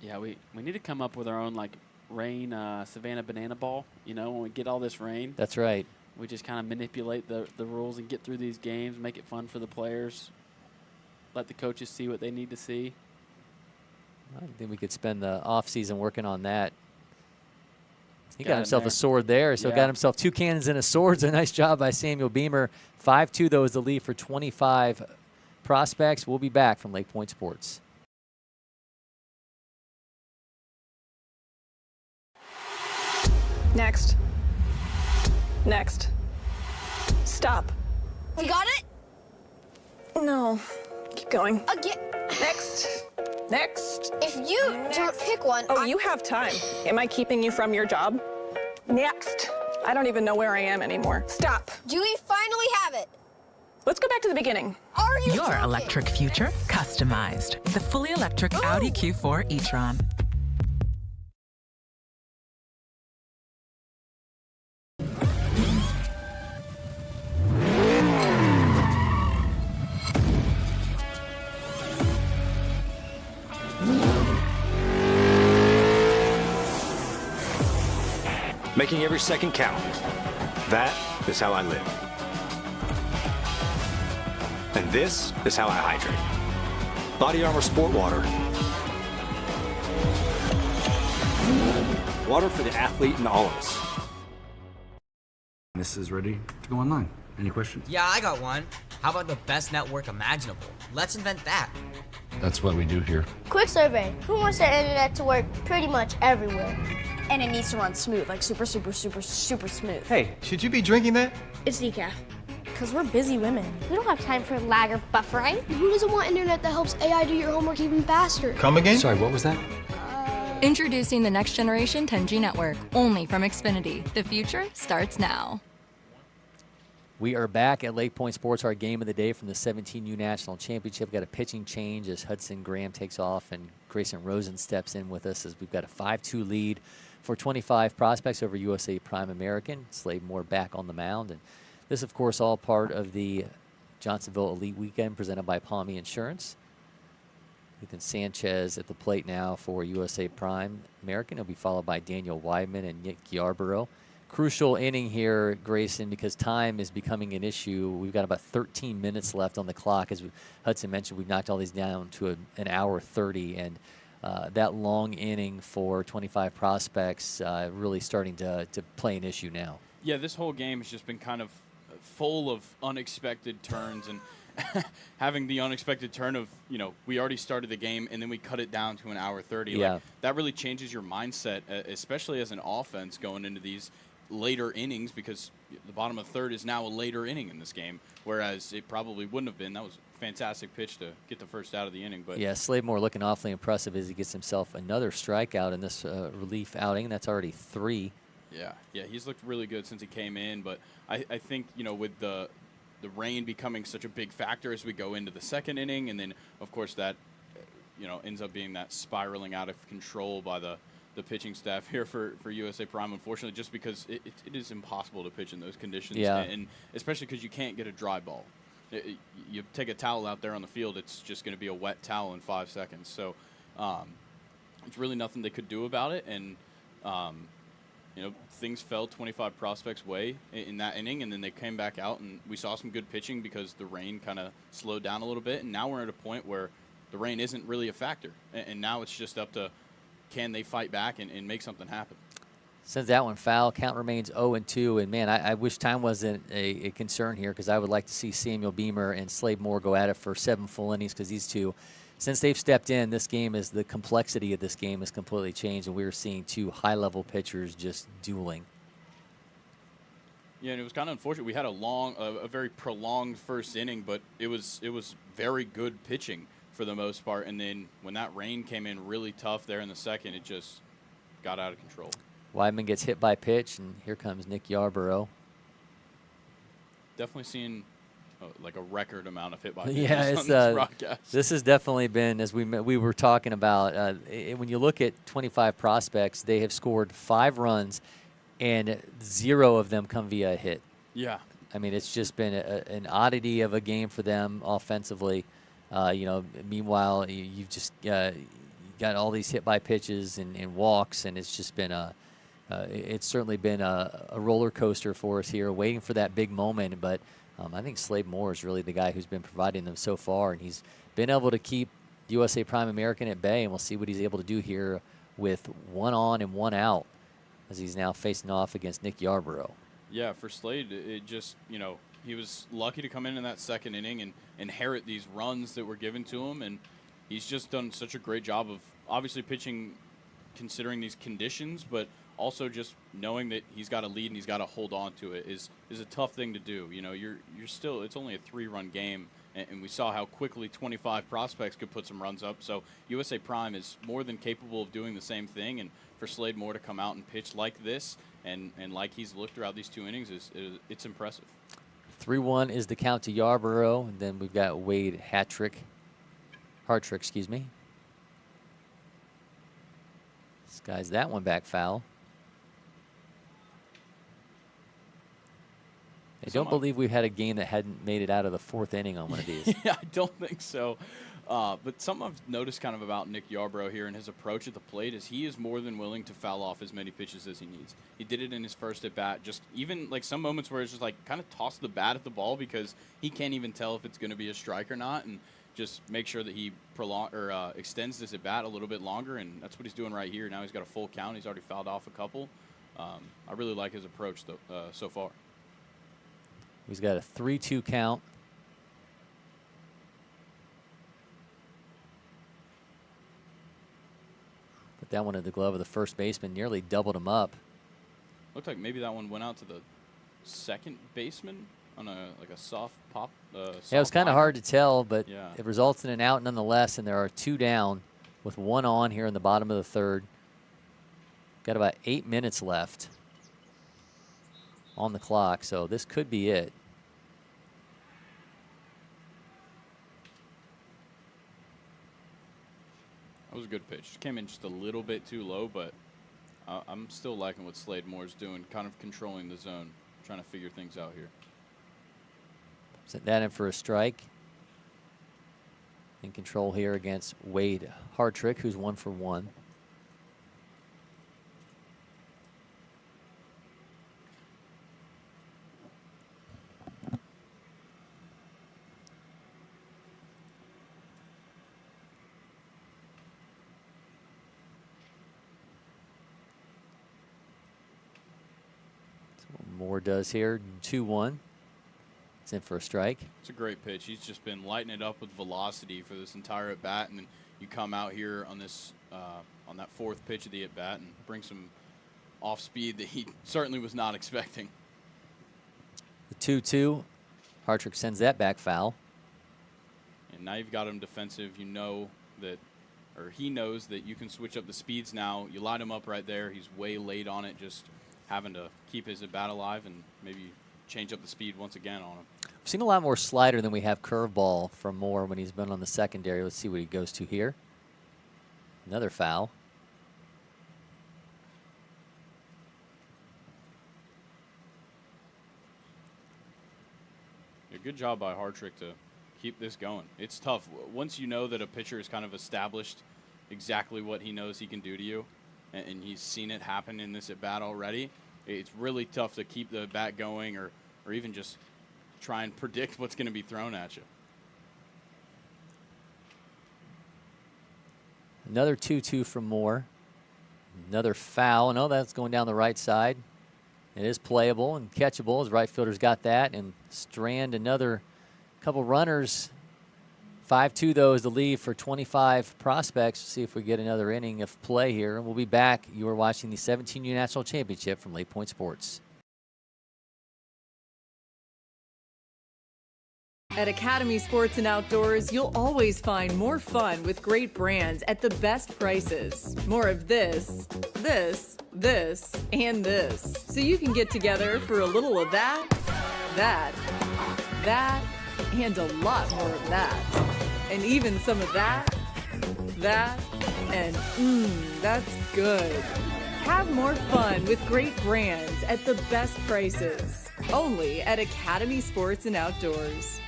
Yeah, we need to come up with our own like rain Savannah banana ball. You know, when we get all this rain. That's right. We just kind of manipulate the rules and get through these games, make it fun for the players, let the coaches see what they need to see. I think we could spend the off season working on that. He Got got him himself there. a sword there, so Yeah. got himself 2 cannons and a sword. It's a nice job by Samuel Beamer. 5-2, though, is the lead for 25 prospects. We'll be back from LakePoint Sports. Next. Next. Stop. We got it? No. Keep going. Again. Next. Next. If you don't pick one, Oh, you have time. Am I keeping you from your job? Next. I don't even know where I am anymore. Stop. Do we finally have it? Let's go back to the beginning. Are you Your joking? electric future customized. The fully electric Audi Q4 e-tron. Making every second count. That is how I live. And this is how I hydrate. Body Armor Sport Water. Water for the athlete and all of us. This is ready to go online. Any questions? Yeah, I got one. How about the best network imaginable? Let's invent that. That's what we do here. Quick survey. Who wants their internet to work pretty much everywhere? And it needs to run smooth, like super smooth. Hey, should you be drinking that? It's decaf. Because we're busy women. We don't have time for lag or buffering. Who doesn't want internet that helps AI do your homework even faster? Come again? Sorry, what was that? Introducing the next generation 10G network, only from Xfinity. The future starts now. We are back at LakePoint Sports, our game of the day from the 17U National Championship. We've got a pitching change as Hudson Graham takes off and Grayson Rosen steps in with us as we've got a 5-2 lead for 25 prospects over USA Prime American. Slade Moore back on the mound. And this, of course, all part of the Johnsonville Elite Weekend presented by Palmy Insurance. Ethan Sanchez at the plate now for USA Prime American. He'll be followed by Daniel Weidman and Nick Yarborough. Crucial inning here, Grayson, because time is becoming an issue. We've got about 13 minutes left on the clock. As Hudson mentioned, we've knocked all these down to an hour 30, and that long inning for 25 prospects really starting to play an issue now. Yeah, this whole game has just been kind of full of unexpected turns and having the unexpected turn of, you know, we already started the game and then we cut it down to an hour 30. Yeah. Like, that really changes your mindset, especially as an offense going into these later innings, because the bottom of the third is now a later inning in this game, whereas it probably wouldn't have been. That was a fantastic pitch to get the first out of the inning. But yeah, Slade Moore looking awfully impressive as he gets himself another strikeout in this relief outing. That's already 3. Yeah, he's looked really good since he came in, but I think, you know, with the rain becoming such a big factor as we go into the second inning, and then, of course, that, you know, ends up being that spiraling out of control by the pitching staff here for USA Prime, unfortunately, just because it is impossible to pitch in those conditions, Yeah. and especially because you can't get a dry ball. You take a towel out there on the field, it's just going to be a wet towel in 5 seconds. So it's really nothing they could do about it, and you know, things fell 25 prospects' way in that inning, and then they came back out, and we saw some good pitching because the rain kind of slowed down a little bit, and now we're at a point where the rain isn't really a factor, and now it's just up to, can they fight back and make something happen? Sends that one foul. Count remains 0-2. And, man, I wish time wasn't a concern here, because I would like to see Samuel Beamer and Slade Moore go at it for 7 full innings, because these two, since they've stepped in, this game is, the complexity of this game has completely changed, and we're seeing 2 high-level pitchers just dueling. Yeah, and it was kind of unfortunate. We had a very prolonged first inning, but it was very good pitching for the most part. And then when that rain came in really tough there in the second, it just got out of control. Weidman gets hit by pitch, and here comes Nick Yarborough. Definitely seeing like a record amount of hit by Yeah, pitches it's on this broadcast. this has definitely been, as we were talking about, when you look at 25 prospects, they have scored 5 runs and 0 of them come via a hit. Yeah. I mean, it's just been an oddity of a game for them offensively. Meanwhile, you've just got all these hit by pitches and walks, and it's just been it's certainly been a roller coaster for us here, waiting for that big moment. But I think Slade Moore is really the guy who's been providing them so far, and he's been able to keep USA Prime American at bay, and we'll see what he's able to do here with 1 on and 1 out as he's now facing off against Nick Yarborough. Yeah, for Slade, it just, he was lucky to come in that second inning and inherit these runs that were given to him, and he's just done such a great job of obviously pitching considering these conditions, but also just knowing that he's got a lead and he's got to hold on to it is a tough thing to do. You're still, it's only a 3-run game, and we saw how quickly 25 prospects could put some runs up. So USA Prime is more than capable of doing the same thing, and for Slade Moore to come out and pitch like this and like he's looked throughout these 2 innings it's impressive. 3-1 is the count to Yarborough, and then we've got Wade Hartrick, excuse me. Skies that one back foul. I don't believe we've had a game that hadn't made it out of the 4th inning on one of these. Yeah, I don't think so. But something I've noticed kind of about Nick Yarborough here and his approach at the plate is he is more than willing to foul off as many pitches as he needs. He did it in his first at bat, just even like some moments where it's just like kind of toss the bat at the ball because he can't even tell if it's going to be a strike or not, and just make sure that he extends this at bat a little bit longer, and that's what he's doing right here. Now he's got a full count. He's already fouled off a couple. I really like his approach so far. He's got a 3-2 count. Put that one in the glove of the first baseman, nearly doubled him up. Looked like maybe that one went out to the second baseman on a soft pop. Yeah, it was kind of hard to tell, but yeah, it results in an out nonetheless, and there are 2 down with 1 on here in the bottom of the 3rd. Got about 8 minutes left on the clock, so this could be it. That was a good pitch. Came in just a little bit too low, but I'm still liking what Slade Moore's doing, kind of controlling the zone, trying to figure things out here. Sent that in for a strike. In control here against Wade Hartrick, who's 1 for 1. Moore does here, 2-1. It's in for a strike. It's a great pitch. He's just been lighting it up with velocity for this entire at bat, and then you come out here on this on that 4th pitch of the at bat and bring some off speed that he certainly was not expecting. The 2-2. Hartrick sends that back foul. And now you've got him defensive. You know that, or he knows that you can switch up the speeds now. You light him up right there. He's way late on it, just having to keep his at bat alive and maybe change up the speed once again on him. We've seen a lot more slider than we have curveball from Moore when he's been on the secondary. Let's see what he goes to here. Another foul. A good job by Hartrick to keep this going. It's tough. Once you know that a pitcher has kind of established exactly what he knows he can do to you, and he's seen it happen in this at bat already, it's really tough to keep the bat going or even just try and predict what's going to be thrown at you. Another 2-2 from Moore. Another foul. No, that's going down the right side. It is playable and catchable as right fielder's got that. And Strand, another couple runners. 5-2, though, is the lead for 25 prospects. See if we get another inning of play here. We'll be back. You are watching the 17U National Championship from LakePoint Sports. At Academy Sports and Outdoors, you'll always find more fun with great brands at the best prices. More of this, and this. So you can get together for a little of that, and a lot more of that. And even some of that, and that's good. Have more fun with great brands at the best prices. Only at Academy Sports and Outdoors.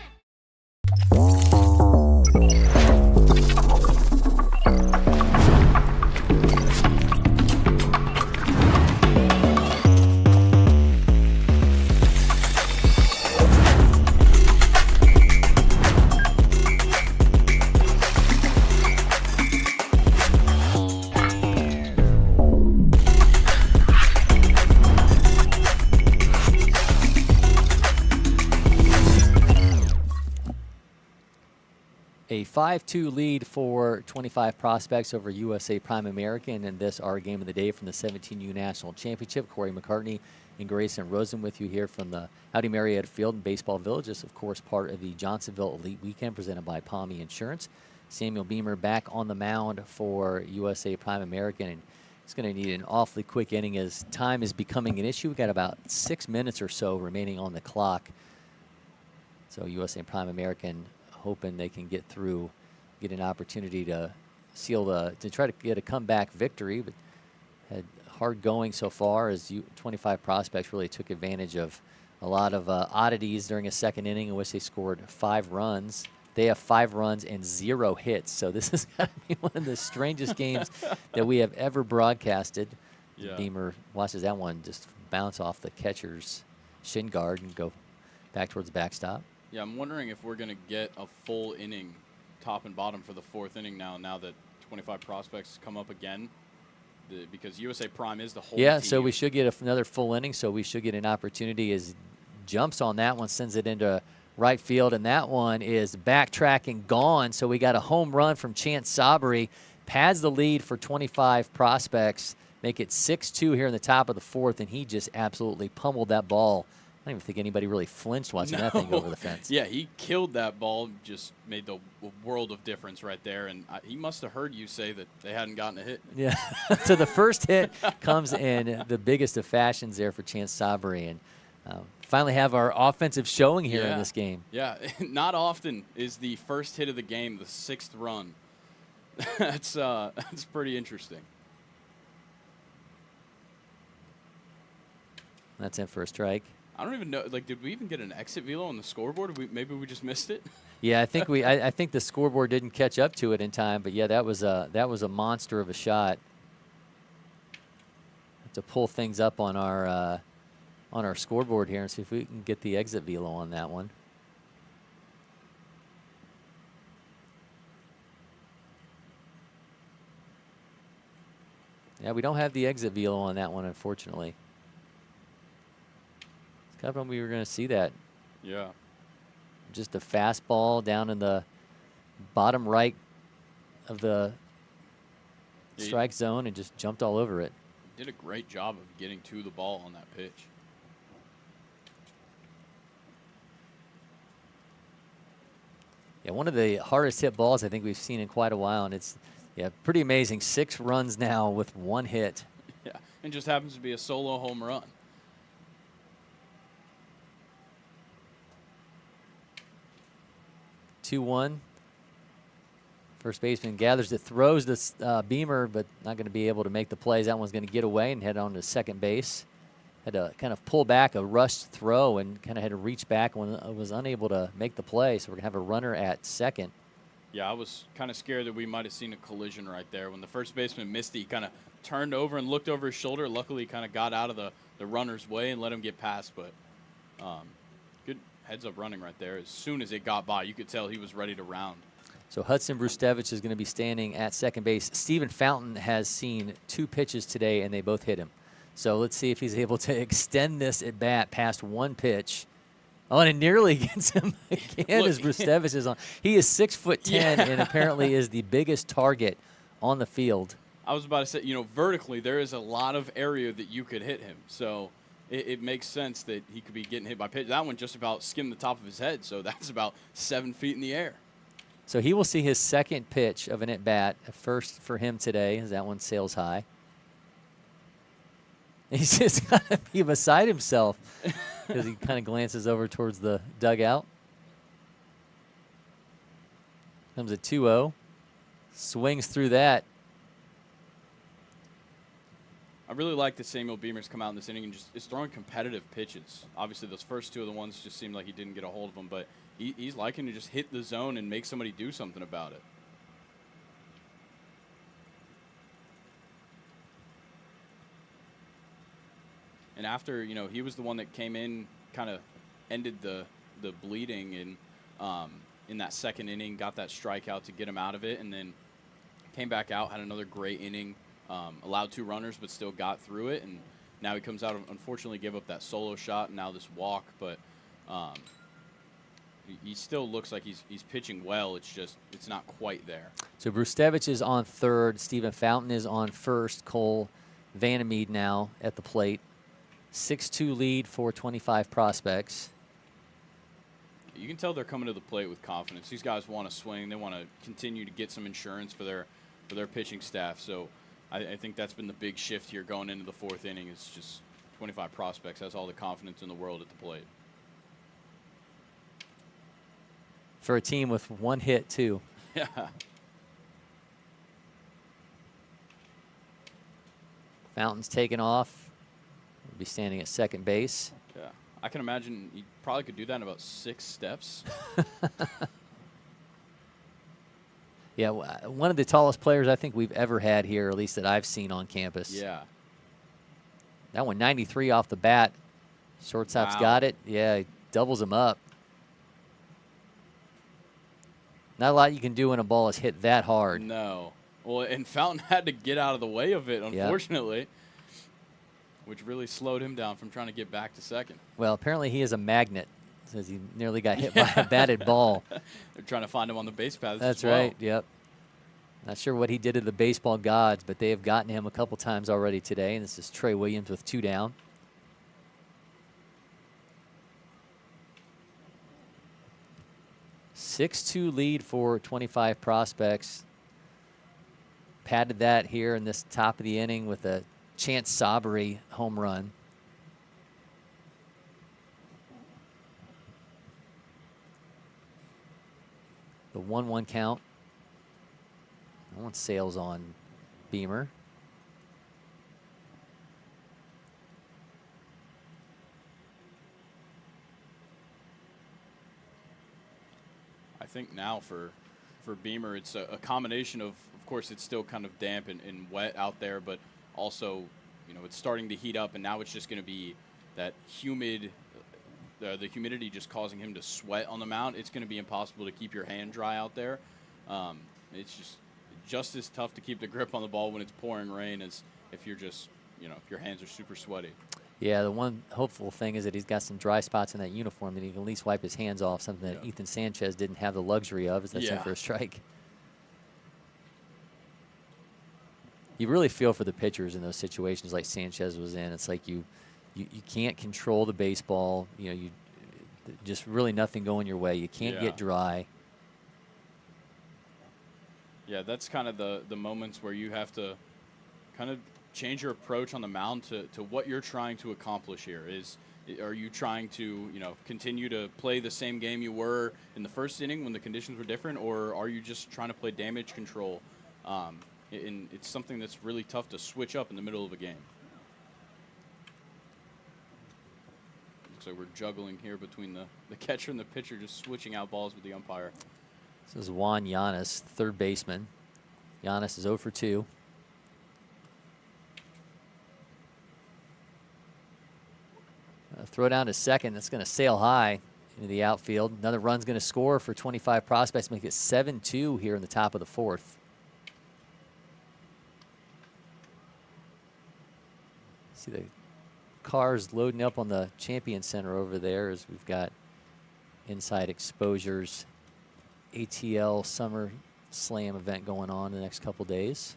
A 5-2 lead for 25 prospects over USA Prime American, and this our game of the day from the 17U National Championship. Cory McCartney and Grayson Rosen with you here from the Audi Marietta Field in Baseball Village. This, of course, part of the Johnsonville Elite Weekend presented by Palmy Insurance. Samuel Beamer back on the mound for USA Prime American, and he's going to need an awfully quick inning as time is becoming an issue. We've got about 6 minutes or so remaining on the clock. So USA Prime American hoping they can get through, get an opportunity to seal to try to get a comeback victory, but had hard going so far as 25 prospects really took advantage of a lot of oddities during a second inning in which they scored 5 runs. They have 5 runs and 0 hits, so this has got to be one of the strangest games that we have ever broadcasted. Yeah. Beamer watches that one just bounce off the catcher's shin guard and go back towards the backstop. Yeah, I'm wondering if we're going to get a full inning, top and bottom, for the 4th inning now that 25 prospects come up again, because USA Prime is the whole team. So we should get another full inning, so we should get an opportunity as jumps on that one, sends it into right field, and that one is backtracking gone, so we got a home run from Chance Sabri, pads the lead for 25 prospects, make it 6-2 here in the top of the 4th, and he just absolutely pummeled that ball. I don't even think anybody really flinched watching that thing over the fence. Yeah, he killed that ball, just made the world of difference right there. And he must have heard you say that they hadn't gotten a hit. Yeah, so the first hit comes in the biggest of fashions there for Chance Sabri. And finally have our offensive showing here in this game. Yeah, not often is the first hit of the game the 6th run. That's pretty interesting. That's in for a strike. I don't even know. Like, did we even get an exit velo on the scoreboard? Maybe we just missed it. Yeah, I think I think the scoreboard didn't catch up to it in time. But yeah, that was a monster of a shot. Have to pull things up on our scoreboard here and see if we can get the exit velo on that one. Yeah, we don't have the exit velo on that one, unfortunately. I thought we were going to see that. Yeah. Just a fastball down in the bottom right of the strike zone and just jumped all over it. Did a great job of getting to the ball on that pitch. Yeah, one of the hardest hit balls I think we've seen in quite a while, and it's pretty amazing. 6 runs now with 1 hit. Yeah, and just happens to be a solo home run. First baseman gathers it, throws this Beamer, but not going to be able to make the plays. That one's going to get away and head on to second base. Had to kind of pull back a rushed throw and kind of had to reach back and was unable to make the play. So we're going to have a runner at second. Yeah, I was kind of scared that we might have seen a collision right there. When the first baseman missed it, he kind of turned over and looked over his shoulder. Luckily, he kind of got out of the runner's way and let him get past. But good heads-up running right there. As soon as it got by, you could tell he was ready to round. So Hudson Brustevich is going to be standing at second base. Stephen Fountain has seen 2 pitches today, and they both hit him. So let's see if he's able to extend this at bat past 1 pitch. Oh, and it nearly gets him again as Brustevich is on. He is 6'10" and apparently is the biggest target on the field. I was about to say, vertically, there is a lot of area that you could hit him. So it makes sense that he could be getting hit by pitch. That one just about skimmed the top of his head, so that's about 7 feet in the air. So he will see his second pitch of an at-bat, first for him today, as that one sails high. He's just got to be beside himself because he kind of glances over towards the dugout. Comes a 2-0. Swings through that. I really like that Samuel Beamer's come out in this inning and just is throwing competitive pitches. Obviously, those first two of the ones just seemed like he didn't get a hold of them, but he's liking to just hit the zone and make somebody do something about it. And after, he was the one that came in, kind of ended the bleeding in that second inning, got that strikeout to get him out of it, and then came back out, had another great inning, allowed 2 runners, but still got through it. And now he comes out, unfortunately, gave up that solo shot and now this walk, but he still looks like he's pitching well. It's not quite there. So Brustevich is on third. Stephen Fountain is on first. Cole Vandermeed now at the plate. 6-2 lead for 25 prospects. You can tell they're coming to the plate with confidence. These guys want to swing. They want to continue to get some insurance for their pitching staff. So I think that's been the big shift here going into the 4th inning. It's just 25 prospects has all the confidence in the world at the plate. For a team with 1 hit, too. Yeah. Fountain's taken off. Will be standing at second base. Yeah. I can imagine he probably could do that in about 6 steps. Yeah, one of the tallest players I think we've ever had here, at least that I've seen on campus. Yeah. That one, 93 off the bat. Shortstop's got it. Yeah, he doubles him up. Not a lot you can do when a ball is hit that hard. No. Well, and Fountain had to get out of the way of it, unfortunately, which really slowed him down from trying to get back to second. Well, apparently he is a magnet, says he nearly got hit by a batted ball. They're trying to find him on the base paths. That's as well. right, yep. Not sure what he did to the baseball gods, but they have gotten him a couple times already today, and this is Trey Williams with 2 down. (6-2) lead for 25 prospects. Padded that here in this top of the inning with a Chance Sabri home run. The 1-1 count. No one sails on Beamer. I think now for Beamer, it's a combination of course, it's still kind of damp and wet out there, but also, it's starting to heat up, and now it's just going to be that humid, the humidity just causing him to sweat on the mound. It's going to be impossible to keep your hand dry out there. It's just as tough to keep the grip on the ball when it's pouring rain as if you're just, if your hands are super sweaty. Yeah, the one hopeful thing is that he's got some dry spots in that uniform that he can at least wipe his hands off, something that Ethan Sanchez didn't have the luxury of as that's in for a strike. You really feel for the pitchers in those situations like Sanchez was in. It's like you can't control the baseball. You just really nothing going your way. You can't get dry. Yeah, that's kind of the moments where you have to kind of change your approach on the mound to what you're trying to accomplish here. Are you trying to, continue to play the same game you were in the first inning when the conditions were different, or are you just trying to play damage control? And it's something that's really tough to switch up in the middle of a game. Looks like we're juggling here between the catcher and the pitcher, just switching out balls with the umpire. This is Juan Yanis, third baseman. Yanis is 0 for 2. Throw down to second. That's going to sail high into the outfield. Another run's going to score for 25 prospects, make it 7-2 here in the top of the 4th. See the cars loading up on the Champion Center over there as we've got Inside Exposure's ATL Summer Slam event going on the next couple days.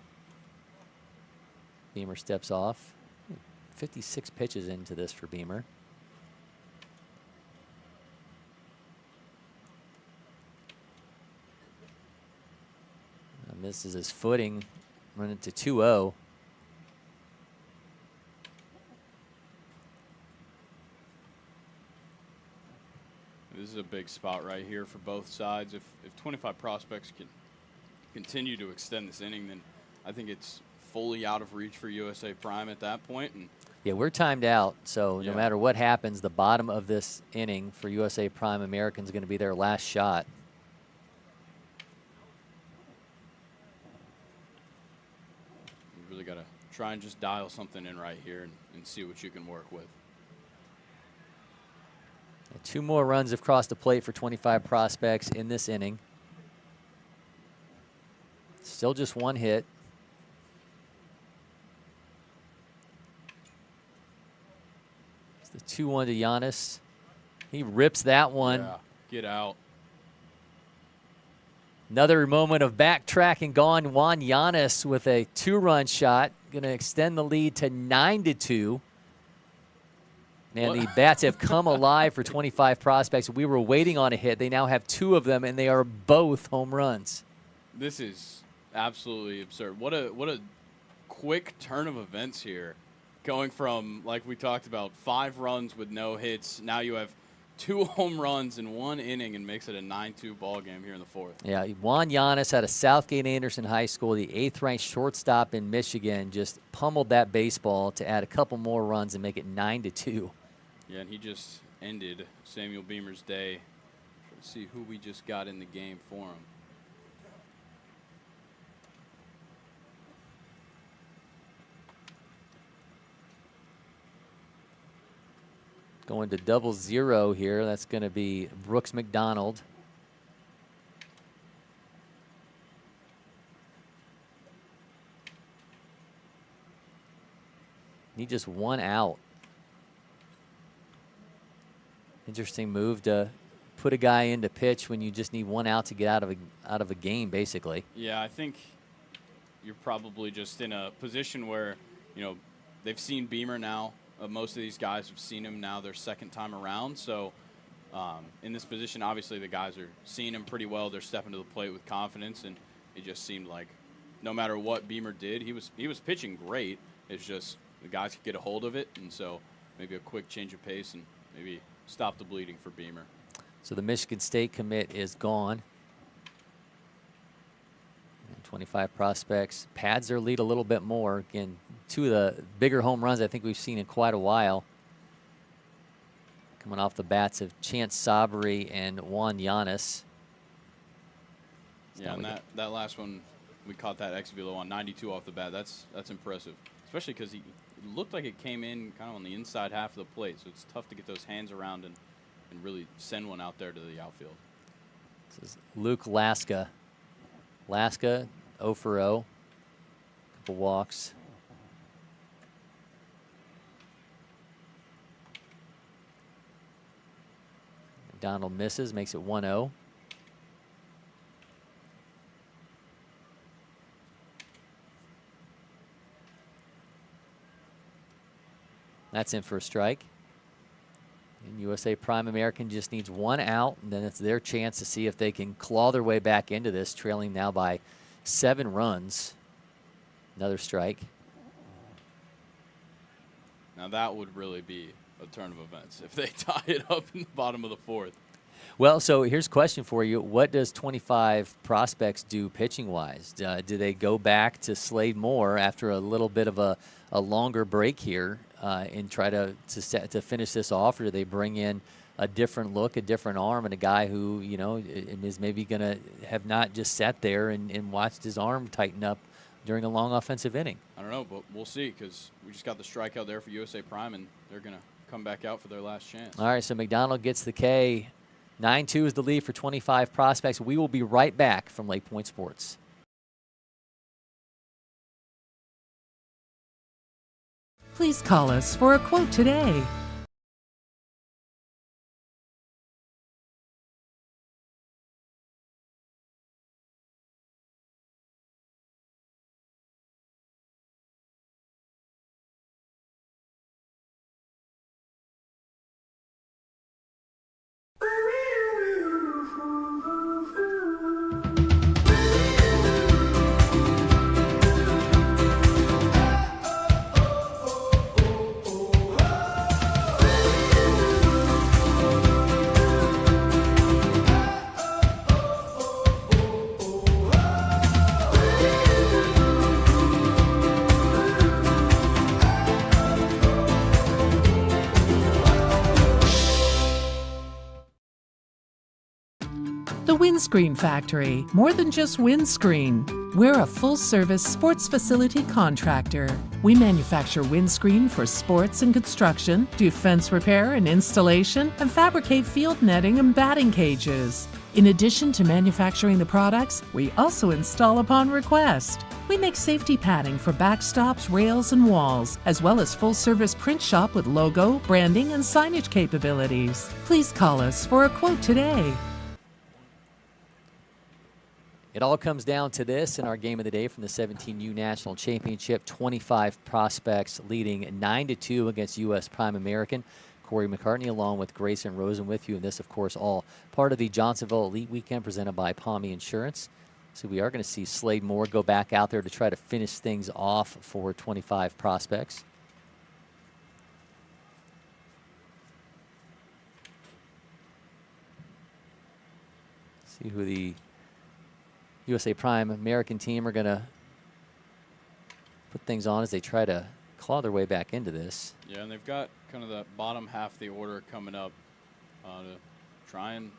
Beamer steps off. 56 pitches into this for Beamer. Misses his footing, running to 2-0. This is a big spot right here for both sides. If 25 prospects can continue to extend this inning, then I think it's fully out of reach for USA Prime at that point. And yeah, we're timed out, so no matter what happens, the bottom of this inning for USA Prime American is going to be their last shot. You really got to try and just dial something in right here and see what you can work with. 2 more runs have crossed the plate for 25 prospects in this inning. Still just 1 hit. It's the 2-1 to Giannis. He rips that one. Yeah, get out. Another moment of backtracking gone. Juan Giannis with a 2-run shot. Going to extend the lead to 9-2. Man, the bats have come alive for 25 prospects. We were waiting on a hit. They now have 2 of them, and they are both home runs. This is absolutely absurd. What a quick turn of events here. Going from, like we talked about, 5 runs with no hits. Now you have 2 home runs in 1 inning and makes it a 9-2 ball game here in the 4th. Yeah, Juan Giannis out of Southgate Anderson High School, the 8th-ranked shortstop in Michigan, just pummeled that baseball to add a couple more runs and make it 9-2. Yeah, and he just ended Samuel Beamer's day. Let's see who we just got in the game for him. Going to 0-0 here. That's going to be Brooks McDonald. Need just 1 out. Interesting move to put a guy into pitch when you just need 1 out to get out of a game, basically. Yeah, I think you're probably just in a position where, you know, they've seen Beamer now. Most of these guys have seen him now their 2nd time around. So in this position, obviously the guys are seeing him pretty well. They're stepping to the plate with confidence, and it just seemed like no matter what Beamer did, he was pitching great. It's just the guys could get a hold of it, and so maybe a quick change of pace and maybe stop the bleeding for Beamer. So the Michigan State commit is gone. 25 prospects pads their lead a little bit more. Again, 2 of the bigger home runs I think we've seen in quite a while. Coming off the bats of Chance Sabri and Juan Giannis. Yeah, and that last one, we caught that X velo on 92 off the bat. That's impressive, especially because he looked like it came in kind of on the inside half of the plate, so it's tough to get those hands around and really send one out there to the outfield. This is Luke Laska. Laska, 0 for 0. Couple walks. McDonald misses, makes it 1-0. That's in for a strike. And USA Prime American just needs 1 out, and then it's their chance to see if they can claw their way back into this, trailing now by 7 runs. Another strike. Now that would really be a turn of events if they tie it up in the bottom of the 4th. Well, so here's a question for you. What does 25 prospects do pitching-wise? Do they go back to Slade Moore after a little bit of a longer break here and try to finish this off, or do they bring in a different look, a different arm, and a guy who, you know, is maybe going to have not just sat there and watched his arm tighten up during a long offensive inning? I don't know, but we'll see, because we just got the strikeout there for USA Prime, and they're going to come back out for their last chance. All right, so McDonald gets the K. 9-2 is the lead for 25 prospects. We will be right back from LakePoint Sports. Please call us for a quote today. Windscreen Factory, more than just windscreen. We're a full-service sports facility contractor. We manufacture windscreen for sports and construction, do fence repair and installation, and fabricate field netting and batting cages. In addition to manufacturing the products, we also install upon request. We make safety padding for backstops, rails, and walls, as well as full-service print shop with logo, branding, and signage capabilities. Please call us for a quote today. It all comes down to this in our game of the day from the 17U National Championship. 25 prospects leading 9-2 against U.S. Prime American. Cory McCartney along with Grayson Rosen with you. And this, of course, all part of the Johnsonville Elite Weekend presented by Palmy Insurance. So we are going to see Slade Moore go back out there to try to finish things off for 25 prospects. See who the USA Prime American team are going to put things on as they try to claw their way back into this. Yeah, and they've got kind of the bottom half of the order coming up to try and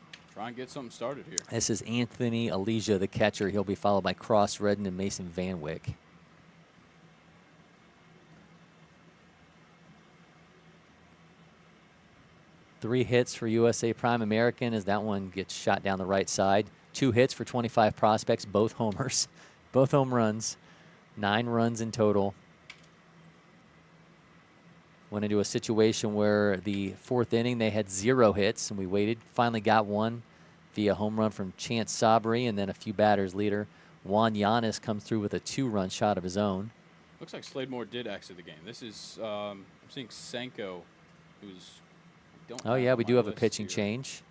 get something started here. This is Anthony Elijah, the catcher. He'll be followed by Cross Redden and Mason Van Wyck. Three hits for USA Prime American as that one gets shot down the right side. 2 hits for 25 prospects, both homers, both home runs, 9 runs in total. Went into a situation where the 4th inning they had 0 hits, and we waited, finally got one via home run from Chance Sabri, and then a few batters later, Juan Yanis comes through with a 2-run shot of his own. Looks like Slade Moore did exit the game. This is, I'm seeing Senko, who's... Oh, yeah, we do have a pitching change.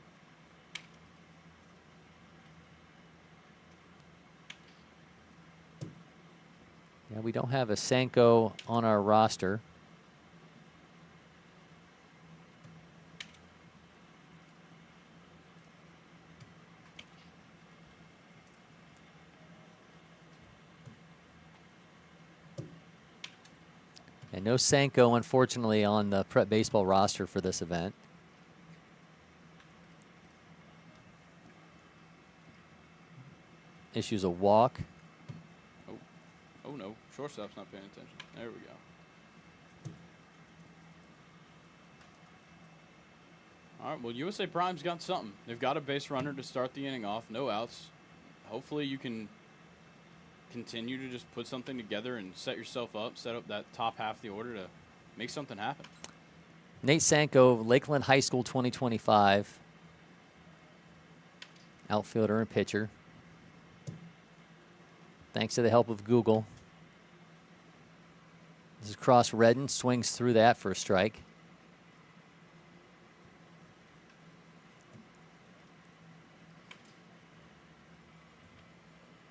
Yeah, we don't have a Senko on our roster. And no Senko, unfortunately, on the prep baseball roster for this event. Issues a walk. Oh no, shortstop's not paying attention. There we go. All right, well, USA Prime's got something. They've got a base runner to start the inning off, no outs. Hopefully you can continue to just put something together and set yourself up, set up that top half of the order to make something happen. Nate Sanko, Lakeland High School 2025. Outfielder and pitcher. Thanks to the help of Google. This is Cross Redden, swings through that for a strike.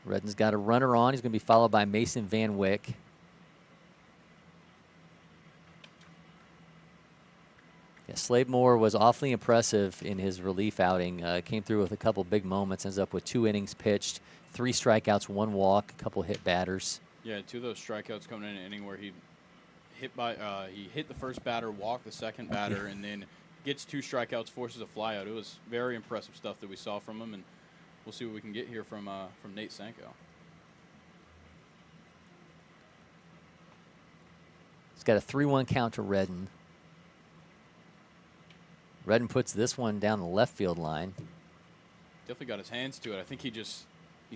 Redden's got a runner on. He's going to be followed by Mason Van Wyck. Yeah, Slade Moore was awfully impressive in his relief outing. Came through with a couple big moments. Ends up with 2 innings pitched, 3 strikeouts, 1 walk, a couple hit batters. Yeah, 2 of those strikeouts coming in an inning where he hit the first batter, walked the second batter, and then gets 2 strikeouts, forces a flyout. It was very impressive stuff that we saw from him, and we'll see what we can get here from Nate Sanko. He's got a 3-1 count to Redden. Redden puts this one down the left field line. Definitely got his hands to it. I think he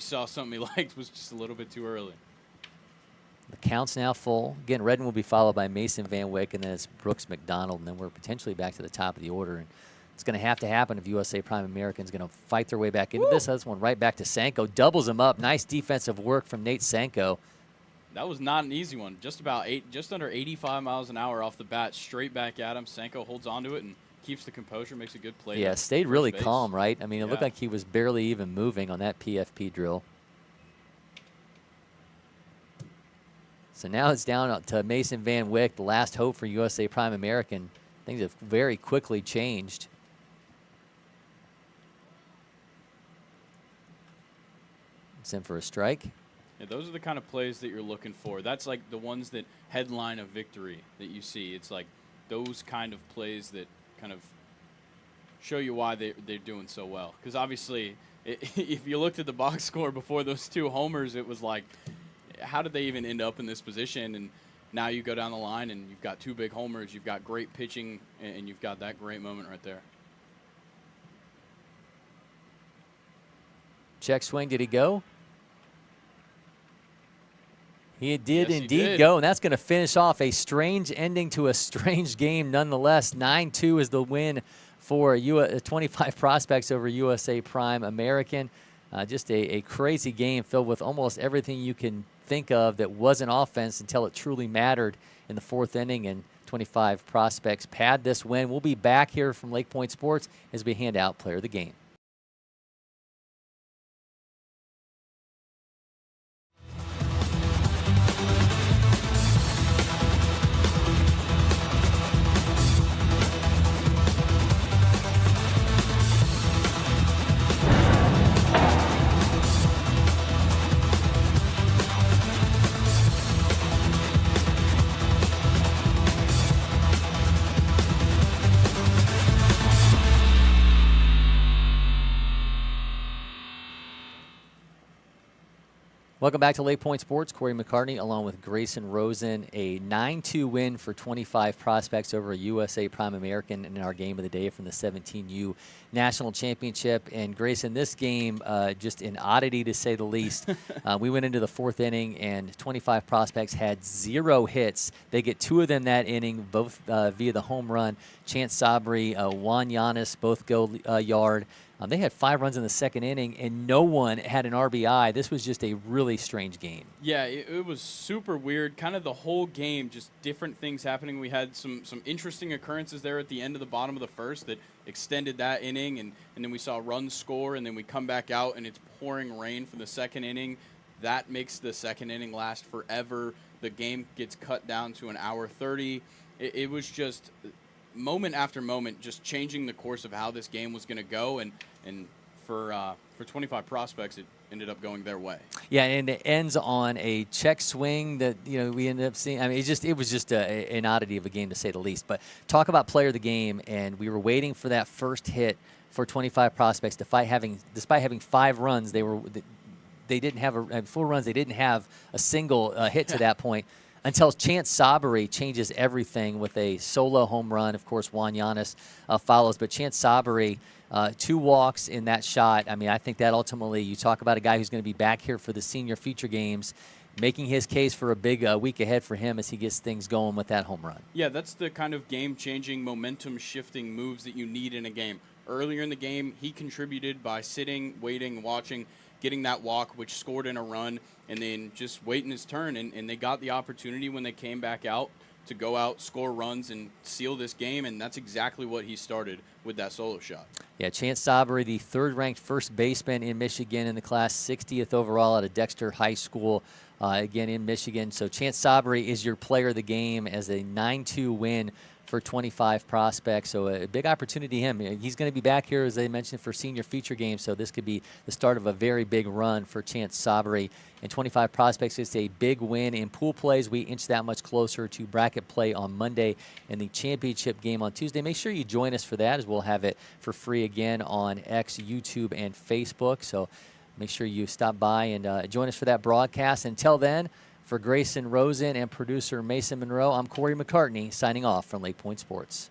saw something he liked, was just a little bit too early. The count's now full. Again, Redden will be followed by Mason Van Wyck, and then it's Brooks McDonald, and then we're potentially back to the top of the order. And it's going to have to happen if USA Prime American's going to fight their way back into this. That's one right back to Sanko. Doubles him up. Nice defensive work from Nate Sanko. That was not an easy one. Just under 85 miles an hour off the bat, straight back at him. Sanko holds onto it and keeps the composure, makes a good play. Yeah, stayed really calm, right? I mean, it looked like he was barely even moving on that PFP drill. So now it's down to Mason Van Wyck, the last hope for USA Prime American. Things have very quickly changed. It's in for a strike. Yeah, those are the kind of plays that you're looking for. That's like the ones that headline a victory that you see. It's like those kind of plays that kind of show you why they're doing so well. Because obviously if you looked at the box score before those 2 homers, it was like, how did they even end up in this position? And now you go down the line and you've got 2 big homers, you've got great pitching, and you've got that great moment right there. Check swing, did he go? He did Yes, indeed he did. go, and that's going to finish off a strange ending to a strange game nonetheless. 9-2 is the win for 25 prospects over USA Prime American. Just a crazy game filled with almost everything you can think of that wasn't offense until it truly mattered in the 4th inning, and 25 prospects pad this win. We'll be back here from LakePoint Sports as we hand out Player of the Game. Welcome back to LakePoint Sports. Cory McCartney along with Grayson Rosen. A 9-2 win for 25 prospects over a USA Prime American in our game of the day from the 17U National Championship. And Grayson, this game, just an oddity to say the least. We went into the 4th inning and 25 prospects had 0 hits. They get 2 of them that inning, both via the home run. Chance Sabri, Juan Yanis both go yard. They had 5 runs in the 2nd inning, and no one had an RBI. This was just a really strange game. Yeah, it was super weird. Kind of the whole game, just different things happening. We had some interesting occurrences there at the end of the bottom of the 1st that extended that inning, and then we saw runs score, and then we come back out, and it's pouring rain for the 2nd inning. That makes the 2nd inning last forever. The game gets cut down to an hour 30. It was just moment after moment, just changing the course of how this game was going to go, and for 25 prospects, it ended up going their way. Yeah, and it ends on a check swing that we ended up seeing. I mean, it was just an oddity of a game to say the least. But talk about player of the game, and we were waiting for that first hit for 25 prospects. Despite having 5 runs, they didn't have 4 runs. They didn't have a single hit to that point. Until Chance Sabri changes everything with a solo home run. Of course, Juan Yanis follows, but Chance Sabri, 2 walks in that shot. I mean, I think that ultimately, you talk about a guy who's going to be back here for the senior feature games, making his case for a big week ahead for him as he gets things going with that home run. Yeah, that's the kind of game-changing, momentum-shifting moves that you need in a game. Earlier in the game, he contributed by sitting, waiting, watching, getting that walk, which scored in a run, and then just waiting his turn. And they got the opportunity when they came back out to go out, score runs, and seal this game, and that's exactly what he started with that solo shot. Yeah, Chance Sabri, the 3rd-ranked first baseman in Michigan in the class, 60th overall out of Dexter High School, again in Michigan. So Chance Sabri is your player of the game as a 9-2 win for 25 prospects. So a big opportunity to him. He's going to be back here, as they mentioned, for senior feature games. So this could be the start of a very big run for Chance Sabri. And 25 prospects is a big win in pool plays. We inch that much closer to bracket play on Monday and the championship game on Tuesday. Make sure you join us for that, as we'll have it for free again on X, YouTube, and Facebook. So make sure you stop by and join us for that broadcast. Until then, for Grayson Rosen and producer Mason Monroe, I'm Cory McCartney signing off from LakePoint Sports.